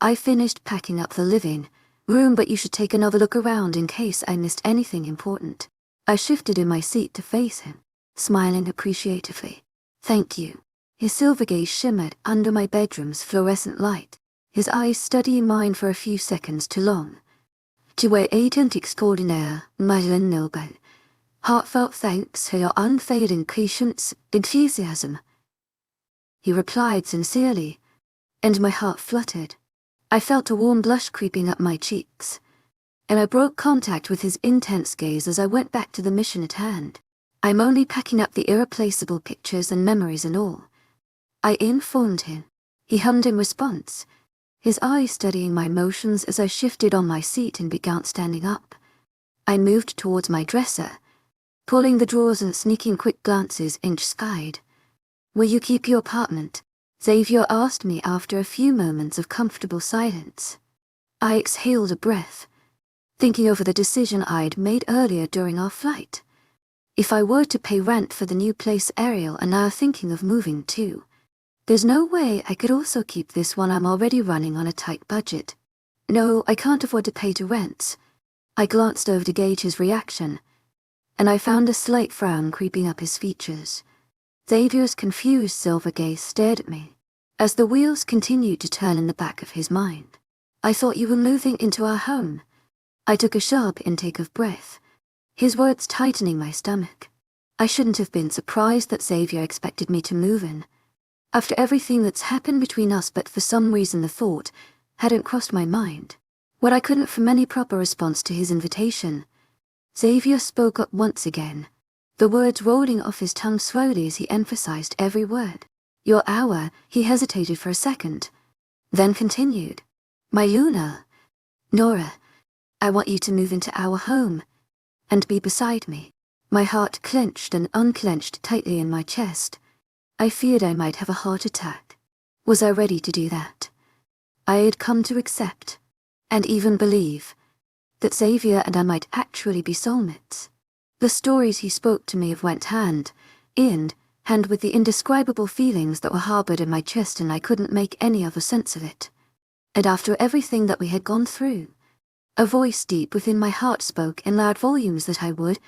I finished packing up the living room, but you should take another look around in case I missed anything important. I shifted in my seat to face him, smiling appreciatively. Thank you. His silver gaze shimmered under my bedroom's fluorescent light, his eyes studying mine for a few seconds too long. To my agent extraordinaire, Madeleine Nilben. Heartfelt thanks for your unfailing patience, enthusiasm. He replied sincerely, and my heart fluttered. I felt a warm blush creeping up my cheeks, and I broke contact with his intense gaze as I went back to the mission at hand. I'm only packing up the irreplaceable pictures and memories and all, I informed him. He hummed in response, his eyes studying my motions as I shifted on my seat and began standing up. I moved towards my dresser, pulling the drawers and sneaking quick glances inch-skied. Will you keep your apartment? Xavier asked me after a few moments of comfortable silence. I exhaled a breath, thinking over the decision I'd made earlier during our flight. If I were to pay rent for the new place Ariel and now thinking of moving to, there's no way I could also keep this one. I'm already running on a tight budget. No, I can't afford to pay to rent. I glanced over to gauge his reaction, and I found a slight frown creeping up his features. Xavier's confused silver gaze stared at me, as the wheels continued to turn in the back of his mind. I thought you were moving into our home. I took a sharp intake of breath, his words tightening my stomach. I shouldn't have been surprised that Xavier expected me to move in, after everything that's happened between us, but for some reason the thought hadn't crossed my mind. When I couldn't form any proper response to his invitation, Xavier spoke up once again, the words rolling off his tongue slowly as he emphasized every word. Your hour. He hesitated for a second, then continued. My Luna. Nora, I want you to move into our home and be beside me. My heart clenched and unclenched tightly in my chest. I feared I might have a heart attack. Was I ready to do that? I had come to accept, and even believe, that Xavier and I might actually be soulmates. The stories he spoke to me of went hand in hand with the indescribable feelings that were harbored in my chest, and I couldn't make any other sense of it. And after everything that we had gone through, a voice deep within my heart spoke in loud volumes that I would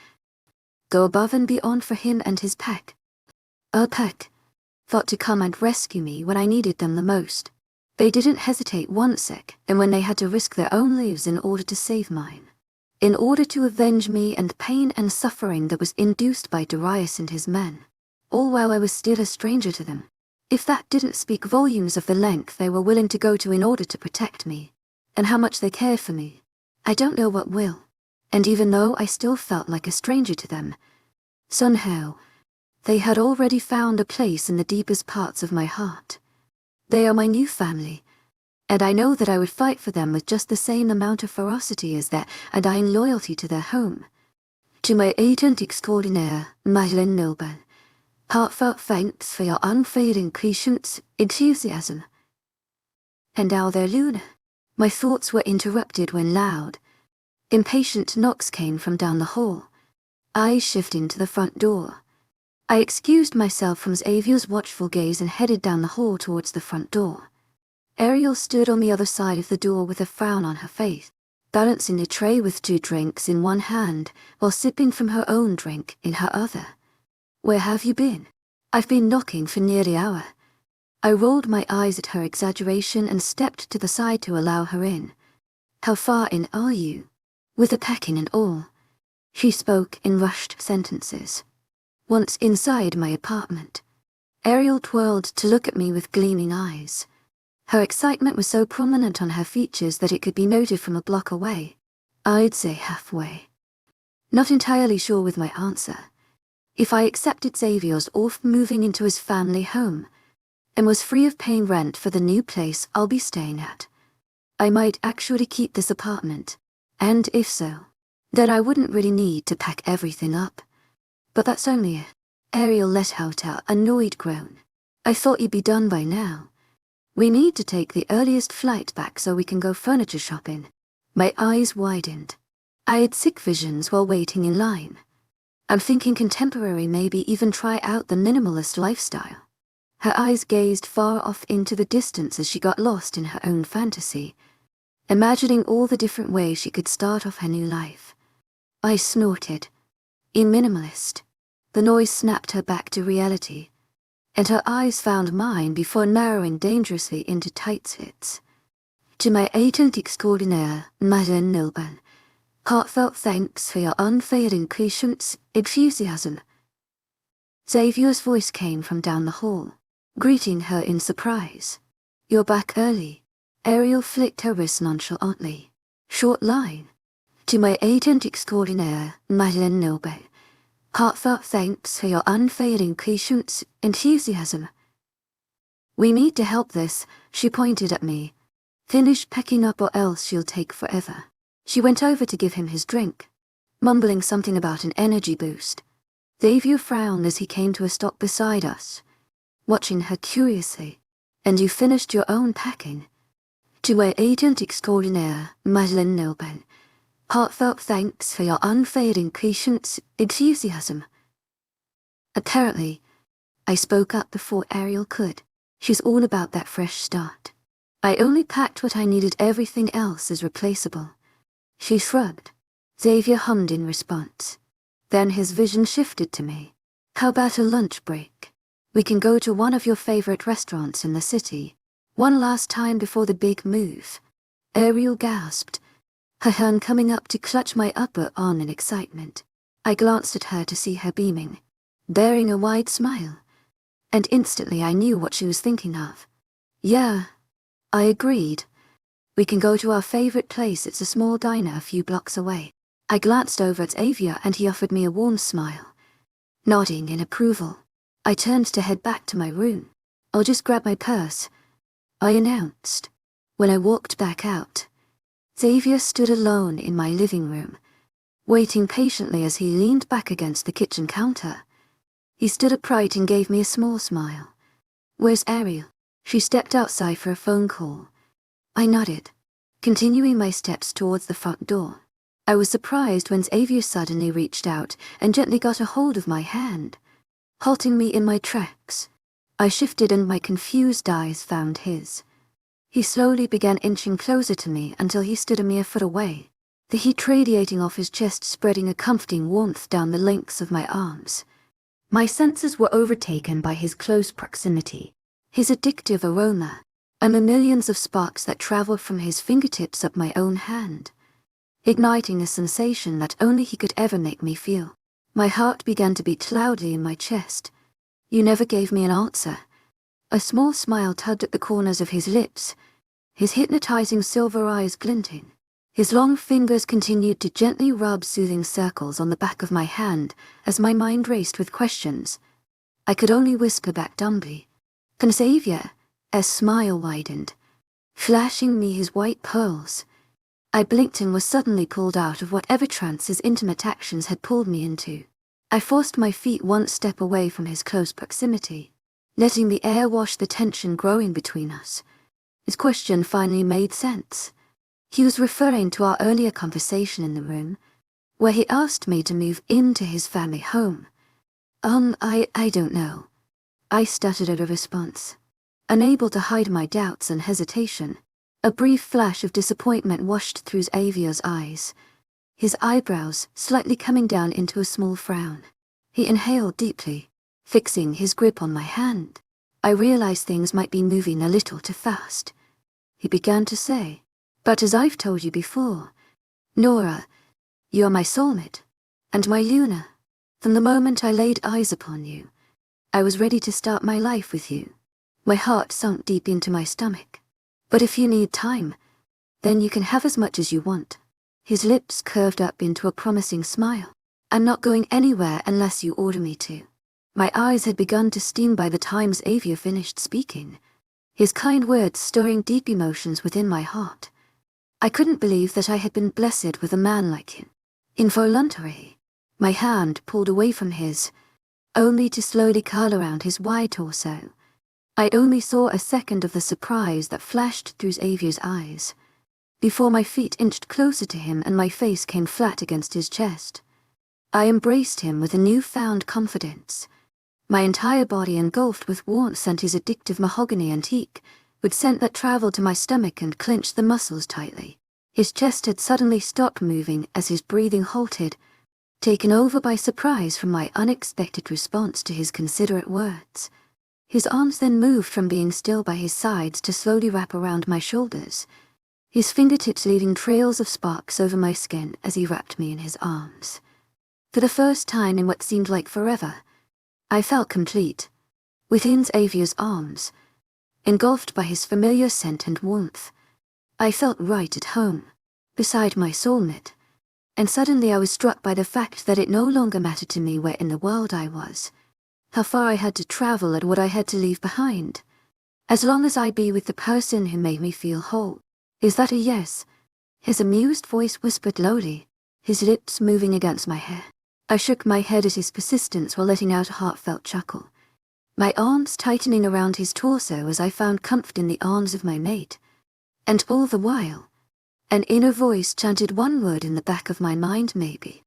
go above and beyond for him and his pack. A pack thought to come and rescue me when I needed them the most. They didn't hesitate one sec, and when they had to risk their own lives in order to save mine, in order to avenge me and pain and suffering that was induced by Darius and his men, all while I was still a stranger to them. If that didn't speak volumes of the length they were willing to go to in order to protect me, and how much they cared for me, I don't know what will. And even though I still felt like a stranger to them, somehow, they had already found a place in the deepest parts of my heart. They are my new family, And I know that I would fight for them with just the same amount of ferocity as their undying loyalty to their home. To my agent extraordinaire, Madeleine Noble, heartfelt thanks for your unfailing patience, enthusiasm. And now there, Luna. My thoughts were interrupted when loud, impatient knocks came from down the hall, eyes shifting to the front door. I excused myself from Xavier's watchful gaze and headed down the hall towards the front door. Ariel stood on the other side of the door with a frown on her face, balancing a tray with 2 drinks in one hand while sipping from her own drink in her other. Where have you been? I've been knocking for nearly an hour. I rolled my eyes at her exaggeration and stepped to the side to allow her in. How far in are you? With the packing and all. She spoke in rushed sentences. Once inside my apartment, Ariel twirled to look at me with gleaming eyes. Her excitement was so prominent on her features that it could be noted from a block away. I'd say halfway. Not entirely sure with my answer. If I accepted Xavier's off moving into his family home, and was free of paying rent for the new place I'll be staying at, I might actually keep this apartment, and if so, then I wouldn't really need to pack everything up. But that's only it. Ariel let out an annoyed groan. I thought you'd be done by now. We need to take the earliest flight back so we can go furniture shopping. My eyes widened. I had sick visions while waiting in line. I'm thinking contemporary, maybe even try out the minimalist lifestyle. Her eyes gazed far off into the distance as she got lost in her own fantasy, imagining all the different ways she could start off her new life. I snorted. In minimalist. The noise snapped her back to reality, and her eyes found mine before narrowing dangerously into tight slits. To my agent extraordinaire, Madeleine Noble, heartfelt thanks for your unfailing patience, enthusiasm. Xavier's voice came from down the hall, greeting her in surprise. You're back early. Ariel flicked her wrist nonchalantly. Short line. To my agent extraordinaire, Madeleine Noble, heartfelt thanks for your unfailing patience, enthusiasm. We need to help this, she pointed at me. Finish packing up or else she'll take forever. She went over to give him his drink, mumbling something about an energy boost. Xavier frowned as he came to a stop beside us, watching her curiously. And you finished your own packing? To my agent extraordinaire, Madeleine Noble, heartfelt thanks for your unfailing patience, enthusiasm. Apparently, I spoke up before Ariel could. She's all about that fresh start. I only packed what I needed, everything else is replaceable. She shrugged. Xavier hummed in response. Then his vision shifted to me. How about a lunch break? We can go to one of your favorite restaurants in the city. One last time before the big move. Ariel gasped, her hand coming up to clutch my upper arm in excitement. I glanced at her to see her beaming, bearing a wide smile. And instantly I knew what she was thinking of. Yeah, I agreed. We can go to our favorite place, it's a small diner a few blocks away. I glanced over at Xavier and he offered me a warm smile. Nodding in approval, I turned to head back to my room. I'll just grab my purse, I announced. When I walked back out, Xavier stood alone in my living room, waiting patiently as he leaned back against the kitchen counter. He stood upright and gave me a small smile. Where's Ariel? She stepped outside for a phone call. I nodded, continuing my steps towards the front door. I was surprised when Xavier suddenly reached out and gently got a hold of my hand, halting me in my tracks. I shifted and my confused eyes found his. He slowly began inching closer to me until he stood a mere foot away, the heat radiating off his chest, spreading a comforting warmth down the lengths of my arms. My senses were overtaken by his close proximity, his addictive aroma, and the millions of sparks that traveled from his fingertips up my own hand, igniting a sensation that only he could ever make me feel. My heart began to beat loudly in my chest. You never gave me an answer. A small smile tugged at the corners of his lips, his hypnotizing silver eyes glinting. His long fingers continued to gently rub soothing circles on the back of my hand as my mind raced with questions. I could only whisper back dumbly, "Can Xavier?" As smile widened. flashing me his white pearls. I blinked and was suddenly pulled out of whatever trance his intimate actions had pulled me into. I forced my feet one step away from his close proximity, letting the air wash the tension growing between us. His question finally made sense. He was referring to our earlier conversation in the room, where he asked me to move into his family home. I don't know. I stuttered at a response, unable to hide my doubts and hesitation. A brief flash of disappointment washed through Xavier's eyes, his eyebrows slightly coming down into a small frown. He inhaled deeply, fixing his grip on my hand. I realized things might be moving a little too fast. He began to say, "But as I've told you before, Nora, you're my soulmate, and my Luna. From the moment I laid eyes upon you, I was ready to start my life with you." My heart sunk deep into my stomach. "But if you need time, then you can have as much as you want." His lips curved up into a promising smile. "I'm not going anywhere unless you order me to." My eyes had begun to steam by the time Xavier finished speaking, his kind words stirring deep emotions within my heart. I couldn't believe that I had been blessed with a man like him. Involuntarily, my hand pulled away from his, only to slowly curl around his wide torso. I only saw a second of the surprise that flashed through Xavier's eyes, before my feet inched closer to him and my face came flat against his chest. I embraced him with a newfound confidence, my entire body engulfed with warmth and his addictive mahogany antique, with scent that traveled to my stomach and clenched the muscles tightly. His chest had suddenly stopped moving as his breathing halted, taken over by surprise from my unexpected response to his considerate words. His arms then moved from being still by his sides to slowly wrap around my shoulders, his fingertips leaving trails of sparks over my skin as he wrapped me in his arms. For the first time in what seemed like forever, I felt complete, within Xavier's arms, engulfed by his familiar scent and warmth. I felt right at home, beside my soulmate, and suddenly I was struck by the fact that it no longer mattered to me where in the world I was, how far I had to travel and what I had to leave behind, as long as I be with the person who made me feel whole. "Is that a yes?" his amused voice whispered lowly, his lips moving against my hair. I shook my head at his persistence while letting out a heartfelt chuckle, my arms tightening around his torso as I found comfort in the arms of my mate. And all the while, an inner voice chanted one word in the back of my mind: maybe.